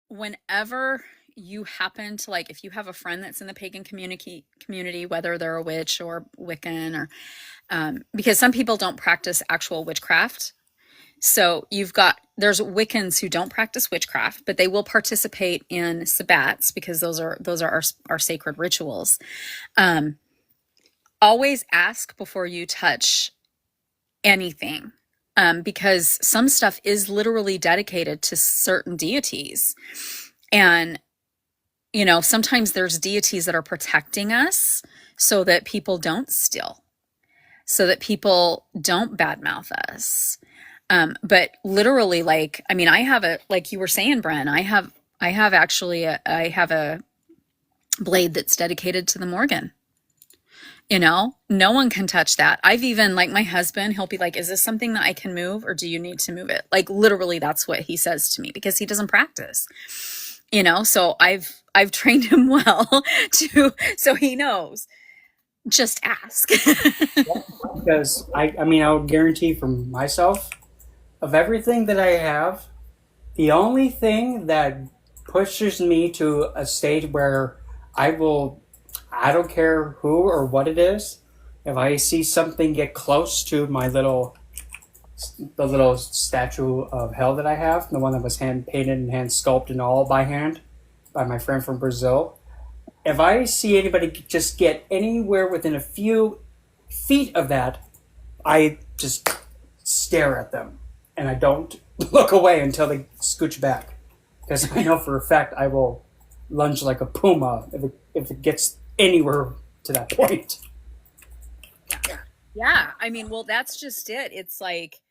whenever you happen to like if you have a friend that's in the pagan community, whether they're a witch or Wiccan or because some people don't practice actual witchcraft. So there's Wiccans who don't practice witchcraft, but they will participate in sabbats because those are our sacred rituals. Um, Always ask before you touch anything, because some stuff is literally dedicated to certain deities. And, sometimes there's deities that are protecting us so that people don't steal, so that people don't badmouth us. But literally, like, I mean, like you were saying, Bren, I have a blade that's dedicated to the Morgan. No one can touch that. I've even, like, my husband, he'll be like, is this something that I can move or do you need to move it? Like, literally, that's what he says to me because he doesn't practice, so I've trained him well so he knows. Just ask. Because I mean, I would guarantee for myself, of everything that I have, the only thing that pushes me to a state where I don't care who or what it is, if I see something get close to the little statue of hell that I have, the one that was hand painted and hand sculpted and all by hand by my friend from Brazil, if I see anybody just get anywhere within a few feet of that, I just stare at them and I don't look away until they scooch back. Because I know for a fact I will lunge like a puma if it gets anywhere to that point. Yeah. I mean, well, that's just it. It's like,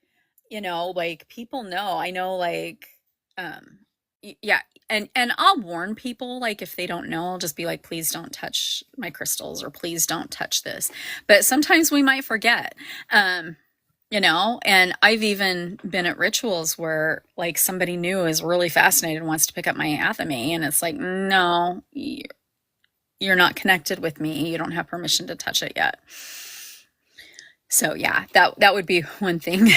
like people know. I know, like, yeah. And I'll warn people, like, if they don't know, I'll just be like, please don't touch my crystals or please don't touch this. But sometimes we might forget. And I've even been at rituals where like somebody new is really fascinated and wants to pick up my athame, and it's like, no, you're not connected with me. You don't have permission to touch it yet. So yeah, that would be one thing.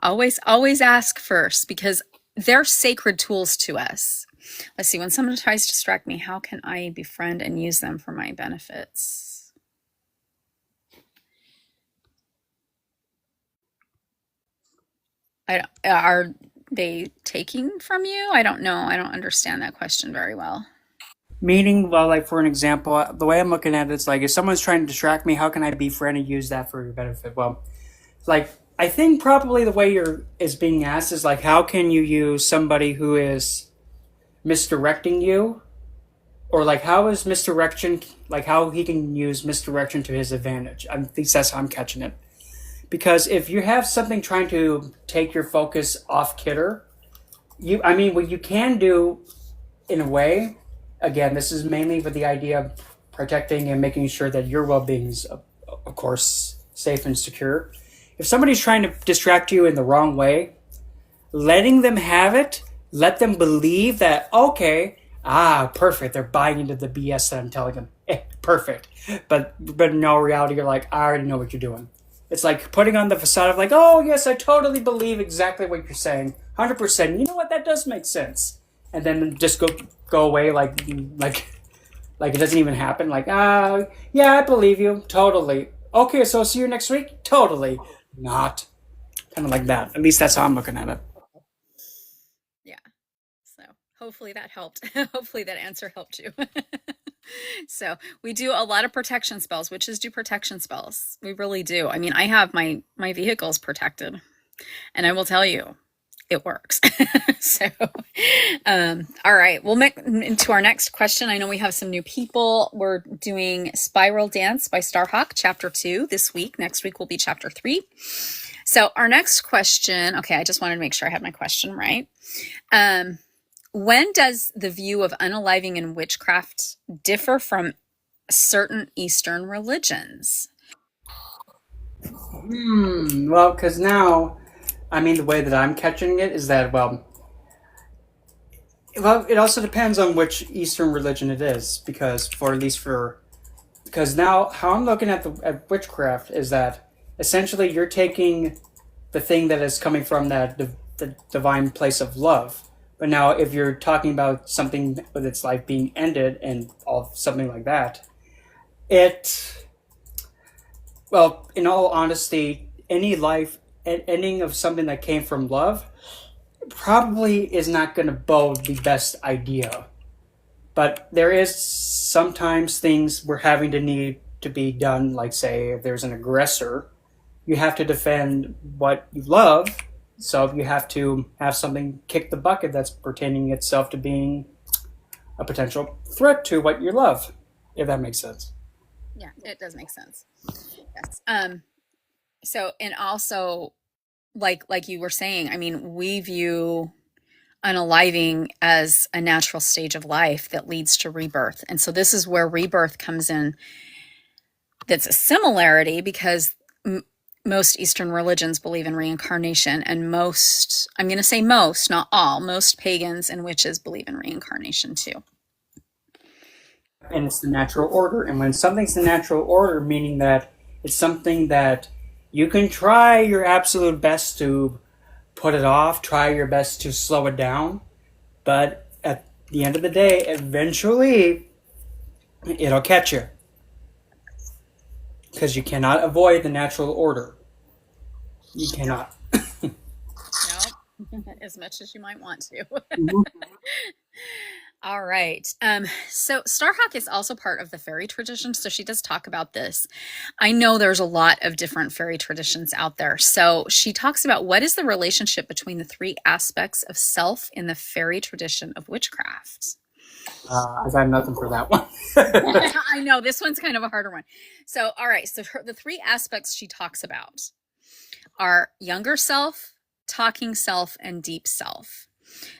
Always ask first because they're sacred tools to us. Let's see, when someone tries to distract me, how can I befriend and use them for my benefits? Are they taking from you? I don't know. I don't understand that question very well. Meaning, well, like for an example, the way I'm looking at it, it's like if someone's trying to distract me, how can I befriend and use that for your benefit? Well, like I think probably the way you're is being asked is like how can you use somebody who is misdirecting you, or like how is misdirection like how he can use misdirection to his advantage. At least that's how I'm catching it. Because if you have something trying to take your focus off Kidder, I mean, what you can do in a way, again, this is mainly with the idea of protecting and making sure that your well-being is, of course, safe and secure. If somebody's trying to distract you in the wrong way, letting them have it, let them believe that, okay, perfect, they're buying into the BS that I'm telling them. Perfect. But in no reality, you're like, I already know what you're doing. It's like putting on the facade of like, oh, yes, I totally believe exactly what you're saying. 100%. You know what? That does make sense. And then just go away like it doesn't even happen. Like, yeah, I believe you. Totally. Okay, so see you next week? Totally. Not. Kind of like that. At least that's how I'm looking at it. Yeah. So hopefully that helped. Hopefully that answer helped you. So we do a lot of protection spells. Witches do protection spells. We really do. I mean, I have my vehicles protected, and I will tell you, it works. So, all right, we'll make into our next question. I know we have some new people. We're doing Spiral Dance by Starhawk, chapter 2 this week. Next week will be chapter 3. So our next question, okay, I just wanted to make sure I had my question right. When does the view of unaliving and witchcraft differ from certain Eastern religions? Well, because now, I mean, the way that I'm catching it is that, well, it also depends on which Eastern religion it is, because because now how I'm looking at witchcraft is that essentially you're taking the thing that is coming from the divine place of love. But now, if you're talking about something with its life being ended and all something like that, it, well, in all honesty, any life ending of something that came from love probably is not going to bode the best idea. But there is sometimes things we're having to need to be done, like say if there's an aggressor, you have to defend what you love, so you have to have something kick the bucket that's pertaining itself to being a potential threat to what you love, if that makes sense. Yeah, it does make sense. Yes. So, and also, like you were saying, I mean, we view unaliving as a natural stage of life that leads to rebirth. And so this is where rebirth comes in. That's a similarity because most Eastern religions believe in reincarnation, and most, I'm going to say most, not all, most pagans and witches believe in reincarnation too. And it's the natural order. And when something's the natural order, meaning that it's something that you can try your absolute best to put it off, try your best to slow it down, but at the end of the day, eventually it'll catch you. Because you cannot avoid the natural order. You cannot. No, as much as you might want to. All right. So Starhawk is also part of the fairy tradition, so she does talk about this. I know there's a lot of different fairy traditions out there. So she talks about what is the relationship between the three aspects of self in the fairy tradition of witchcraft. I got nothing for that one. I know this one's kind of a harder one. So, all right. So the three aspects she talks about are younger self, talking self, and deep self.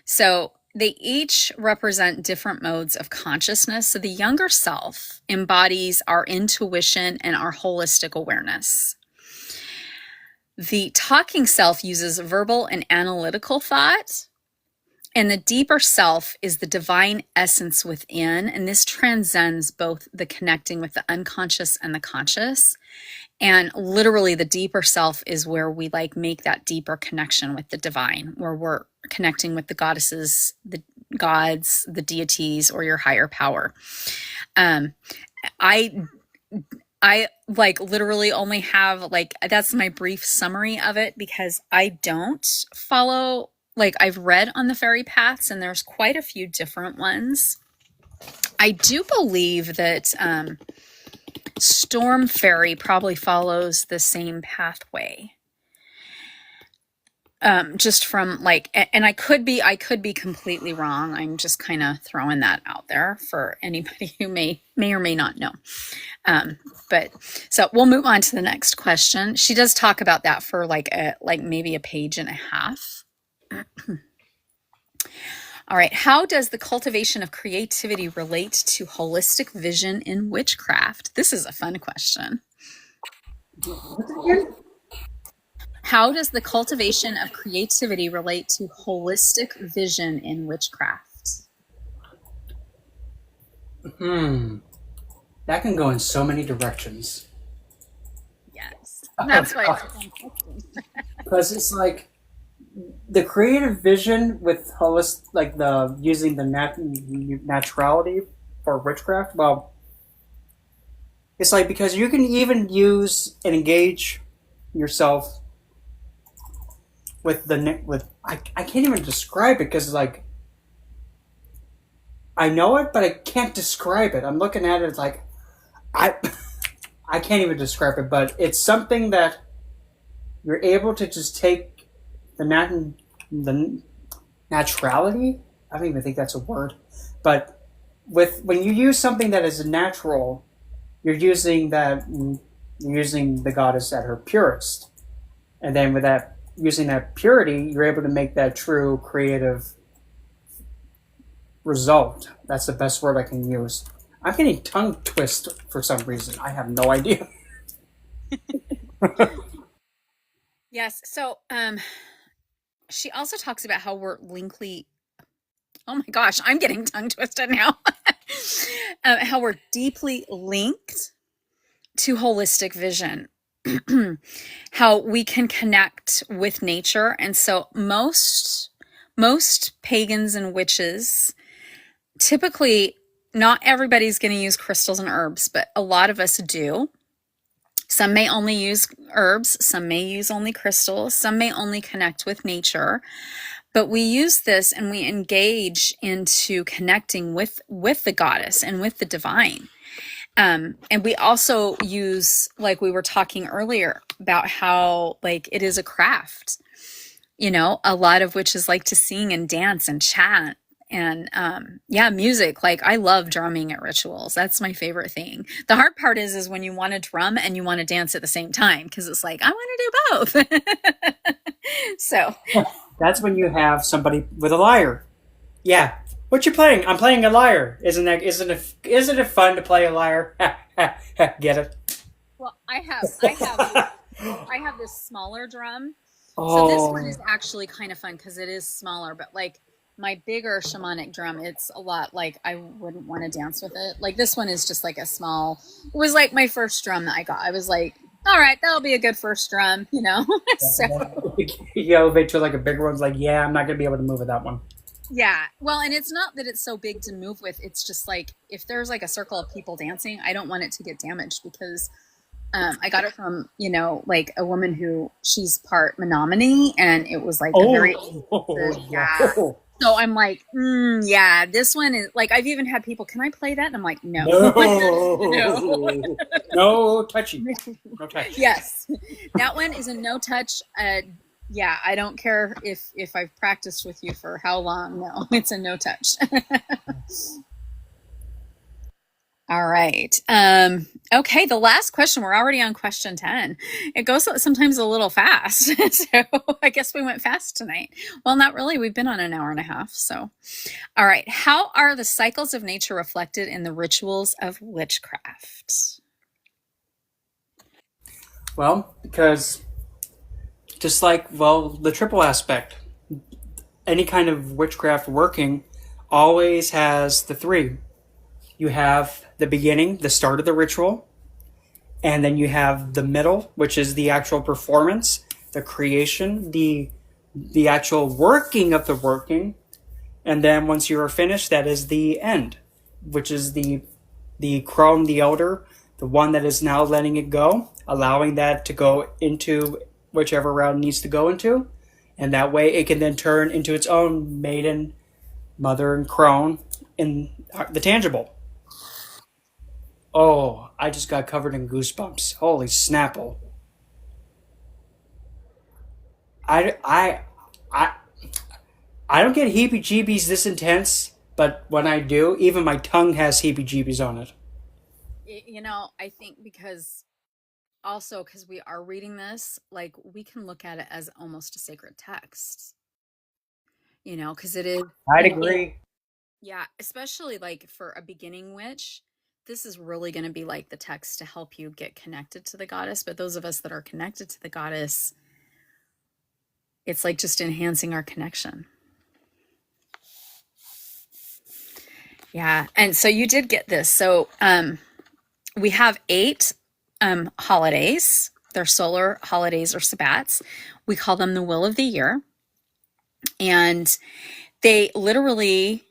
So they each represent different modes of consciousness. So the younger self embodies our intuition and our holistic awareness. The talking self uses verbal and analytical thought. And the deeper self is the divine essence within. And this transcends both the connecting with the unconscious and the conscious. And literally the deeper self is where we like make that deeper connection with the divine, where we're connecting with the goddesses, the gods, the deities, or your higher power. I like literally only have like, that's my brief summary of it because I don't follow, like I've read on the fairy paths and there's quite a few different ones. I do believe that Storm Fairy probably follows the same pathway. Just from like, and I could be completely wrong. I'm just kind of throwing that out there for anybody who may or may not know. But so we'll move on to the next question. She does talk about that for like maybe a page and a half. All right. How does the cultivation of creativity relate to holistic vision in witchcraft? This is a fun question. How does the cultivation of creativity relate to holistic vision in witchcraft? That can go in so many directions. Yes. That's why it's a fun question. Because it's like the creative vision with holistic, like the using the naturality for witchcraft. Well, it's like because you can even use and engage yourself with I can't even describe it because like I know it, but I can't describe it. I'm looking at it it's like I can't even describe it, but it's something that you're able to just take the the naturality. I don't even think that's a word, but with when you use something that is natural, you're using the goddess at her purest, and then with that using that purity, you're able to make that true creative result. That's the best word I can use. I'm getting tongue twist for some reason. I have no idea. Yes. So, she also talks about how we're linkly. Oh my gosh, I'm getting tongue twisted now. How we're deeply linked to holistic vision. How we can connect with nature, and so most pagans and witches typically, not everybody's going to use crystals and herbs, but a lot of us do. Some may only use herbs, some may use only crystals, some may only connect with nature. But we use this and we engage into connecting with the goddess and with the divine. And we also use, like we were talking earlier about how like it is a craft. A lot of witches like to sing and dance and chant and yeah, music. Like I love drumming at rituals. That's my favorite thing. The hard part is when you want to drum and you want to dance at the same time because it's like I want to do both. So That's when you have somebody with a lyre. Yeah. What you playing? I'm playing a lyre. Isn't it fun to play a lyre? Get it? well, I have this smaller drum. So this one is Oh, actually kind of fun because it is smaller, but like my bigger shamanic drum, it's a lot like I wouldn't want to dance with it. Like this one is just like a small, it was like my first drum that I got. I was like, all right, that'll be a good first drum. So you elevate to like a bigger one's like, yeah, I'm not gonna be able to move with that one. yeah. Well, and it's not that it's so big to move with. It's just like if there's like a circle of people dancing, I don't want it to get damaged because I got it from, like a woman who she's part Menominee and it was like a very yeah. Oh, So I'm like, yeah, this one is like I've even had people, can I play that? And I'm like, no. No. no, no touchy, no touch. Yes. That one is a no touch. Yeah, I don't care if I've practiced with you for how long. No, it's a no touch. All right. Okay, the last question. We're already on question 10. It goes sometimes a little fast. So I guess we went fast tonight. Well, not really. We've been on an hour and a half. So, all right. How are the cycles of nature reflected in the rituals of witchcraft? Well, because just like the triple aspect, any kind of witchcraft working always has the three. You have the beginning, the start of the ritual, and then you have the middle, which is the actual performance, the creation, the actual working of the working, and then once you are finished, that is the end, which is the crone, the elder, the one that is now letting it go, allowing that to go into whichever round needs to go into, and that way it can then turn into its own maiden, mother, and crone in the tangible. Oh, I just got covered in goosebumps. Holy snapple! I I I I don't get heebie-jeebies this intense, but when I do, even my tongue has heebie-jeebies on it. I think because we are reading this, like we can look at it as almost a sacred text, because it is. I'd agree. Yeah, especially like for a beginning witch, this is really going to be like the text to help you get connected to the goddess. But those of us that are connected to the goddess, it's like just enhancing our connection. Yeah. And so you did get this. So we have 8 holidays. They're solar holidays or sabbats. We call them the wheel of the year. And they literally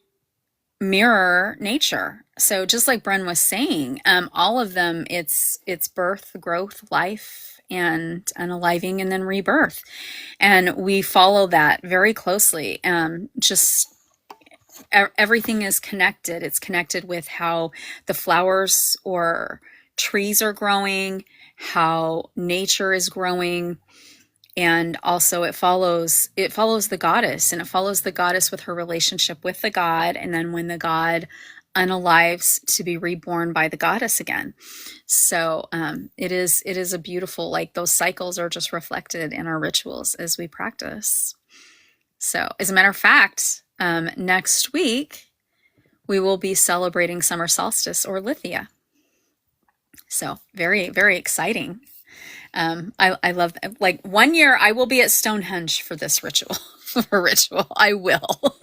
mirror nature. So just like Bren was saying, all of them, it's birth, growth, life, and unaliving, and then rebirth. And we follow that very closely. Just everything is connected. It's connected with how the flowers or trees are growing, how nature is growing, And also it follows the goddess, and it follows the goddess with her relationship with the god, and then when the god unalives to be reborn by the goddess again. So it is a beautiful, like, those cycles are just reflected in our rituals as we practice. So as a matter of fact, next week we will be celebrating summer solstice or Lithia. So very, very exciting. I love, like, one year I will be at Stonehenge for this ritual. For ritual, I will.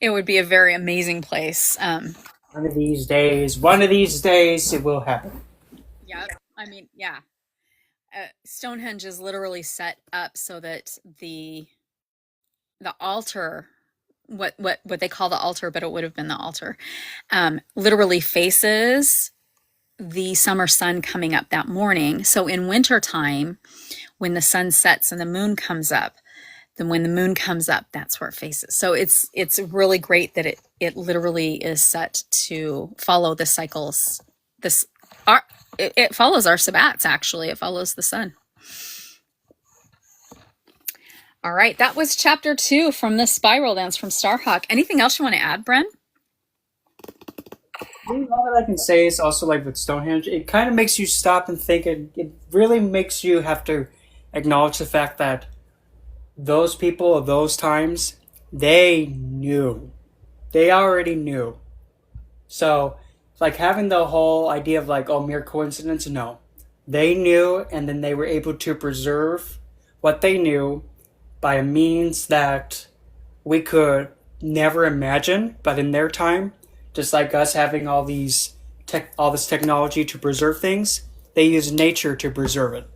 It would be a very amazing place. One of these days, it will happen. Yeah, I mean, yeah. Stonehenge is literally set up so that the altar, what they call the altar, but it would have been the altar, literally faces the summer sun coming up that morning. So in wintertime, when the sun sets and the moon comes up, then when the moon comes up, that's where it faces. So it's really great that it literally is set to follow the cycles. It follows our sabbats, actually. It follows the sun. All right, that was chapter 2 from the Spiral Dance from Starhawk. Anything else you want to add, Bren? All that I can say is also, like, with Stonehenge, it kind of makes you stop and think. It really makes you have to acknowledge the fact that those people of those times, they knew. They already knew. So, like, having the whole idea of, like, oh, mere coincidence, no. They knew, and then they were able to preserve what they knew by a means that we could never imagine, but in their time, just like us having all this technology to preserve things, they use nature to preserve it.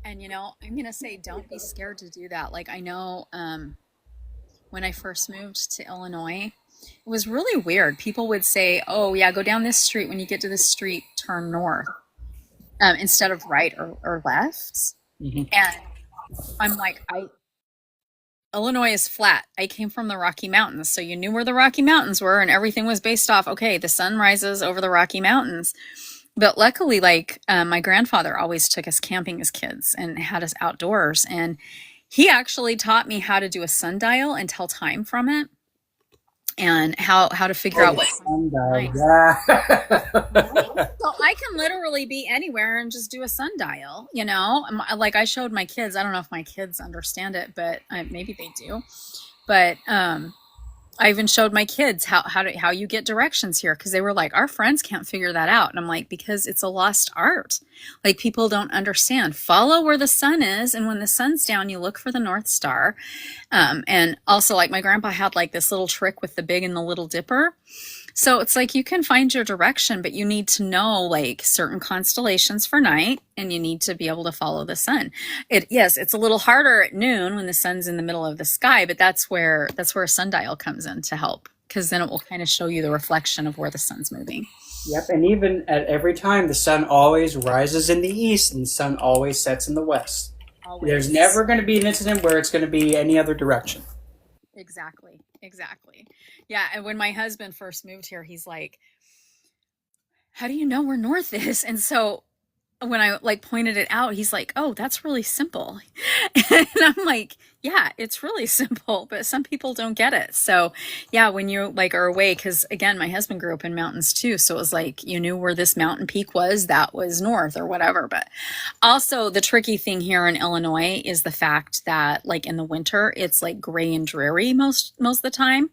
And I'm going to say, don't be scared to do that. Like, I know when I first moved to Illinois, it was really weird. People would say, oh, yeah, go down this street. When you get to this street, turn north instead of right or left. Mm-hmm. And I'm like, Illinois is flat. I came from the Rocky Mountains, so you knew where the Rocky Mountains were, and everything was based off, okay, the sun rises over the Rocky Mountains. But luckily, like, my grandfather always took us camping as kids and had us outdoors, and he actually taught me how to do a sundial and tell time from it, and how to figure out what sundial. Yeah. So I can literally be anywhere and just do a sundial, like I showed my kids. I don't know if my kids understand it, but maybe they do. But I even showed my kids how you get directions here, because they were like, our friends can't figure that out. And I'm like, because it's a lost art. Like, people don't understand. Follow where the sun is, and when the sun's down, you look for the North Star. And also, like, my grandpa had like this little trick with the Big and the Little Dipper. So it's like, you can find your direction, but you need to know, like, certain constellations for night, and you need to be able to follow the sun. Yes, it's a little harder at noon when the sun's in the middle of the sky, but that's where a sundial comes in to help, because then it will kind of show you the reflection of where the sun's moving. Yep, and even at every time, the sun always rises in the east and the sun always sets in the west. Always. There's never going to be an incident where it's going to be any other direction. Exactly. Yeah, and when my husband first moved here, he's like, how do you know where north is? And so when I, like, pointed it out, he's like, oh, that's really simple. And I'm like, yeah, it's really simple, but some people don't get it. So yeah, when you, like, are away, because again, my husband grew up in mountains too, so it was like, you knew where this mountain peak was, that was north or whatever. But also, the tricky thing here in Illinois is the fact that, like, in the winter, it's like gray and dreary most of the time.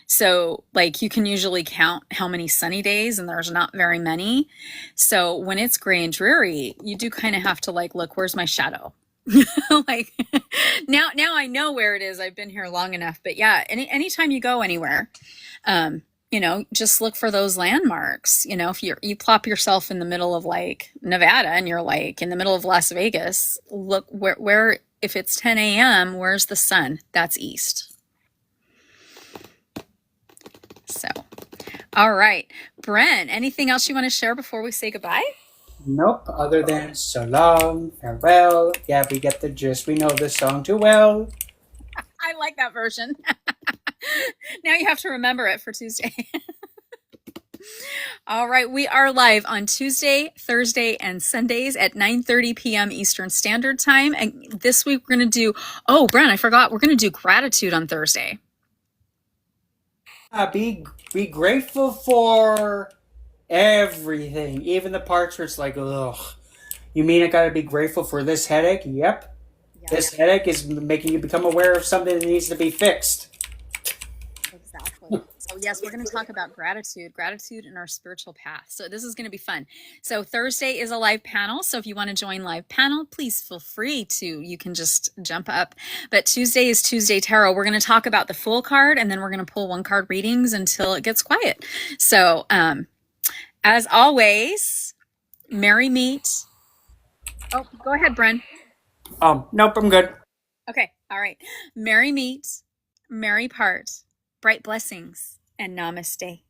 So, like, you can usually count how many sunny days, and there's not very many. So when it's gray and dreary, you do kind of have to, like, look, where's my shadow? Like, now I know where it is. I've been here long enough. But yeah, anytime you go anywhere, just look for those landmarks. If you plop yourself in the middle of, like, Nevada, and you're, like, in the middle of Las Vegas, look where if it's 10 a.m., where's the sun? That's east. So, all right. Bren, anything else you want to share before we say goodbye? Nope, other than so long, farewell. Yeah, we get the gist. We know this song too well. I like that version. Now you have to remember it for Tuesday. All right, we are live on Tuesday, Thursday, and Sundays at 9:30 p.m. Eastern Standard Time. And this week we're going to do, oh, Bren, I forgot, we're going to do gratitude on Thursday. Be grateful for everything, even the parts where it's like, ugh. You mean I gotta be grateful for this headache? Yep. This headache is making you become aware of something that needs to be fixed. Exactly. So yes, we're going to talk about gratitude in our spiritual path. So this is going to be fun. So Thursday is a live panel. So if you want to join live panel, please feel free to. You can just jump up. But Tuesday is Tuesday Tarot. We're going to talk about the full card, and then we're going to pull one card readings until it gets quiet. So as always, merry meet. Oh, go ahead, Bren. Nope, I'm good. Okay. All right. Merry meet, merry part, bright blessings, and namaste.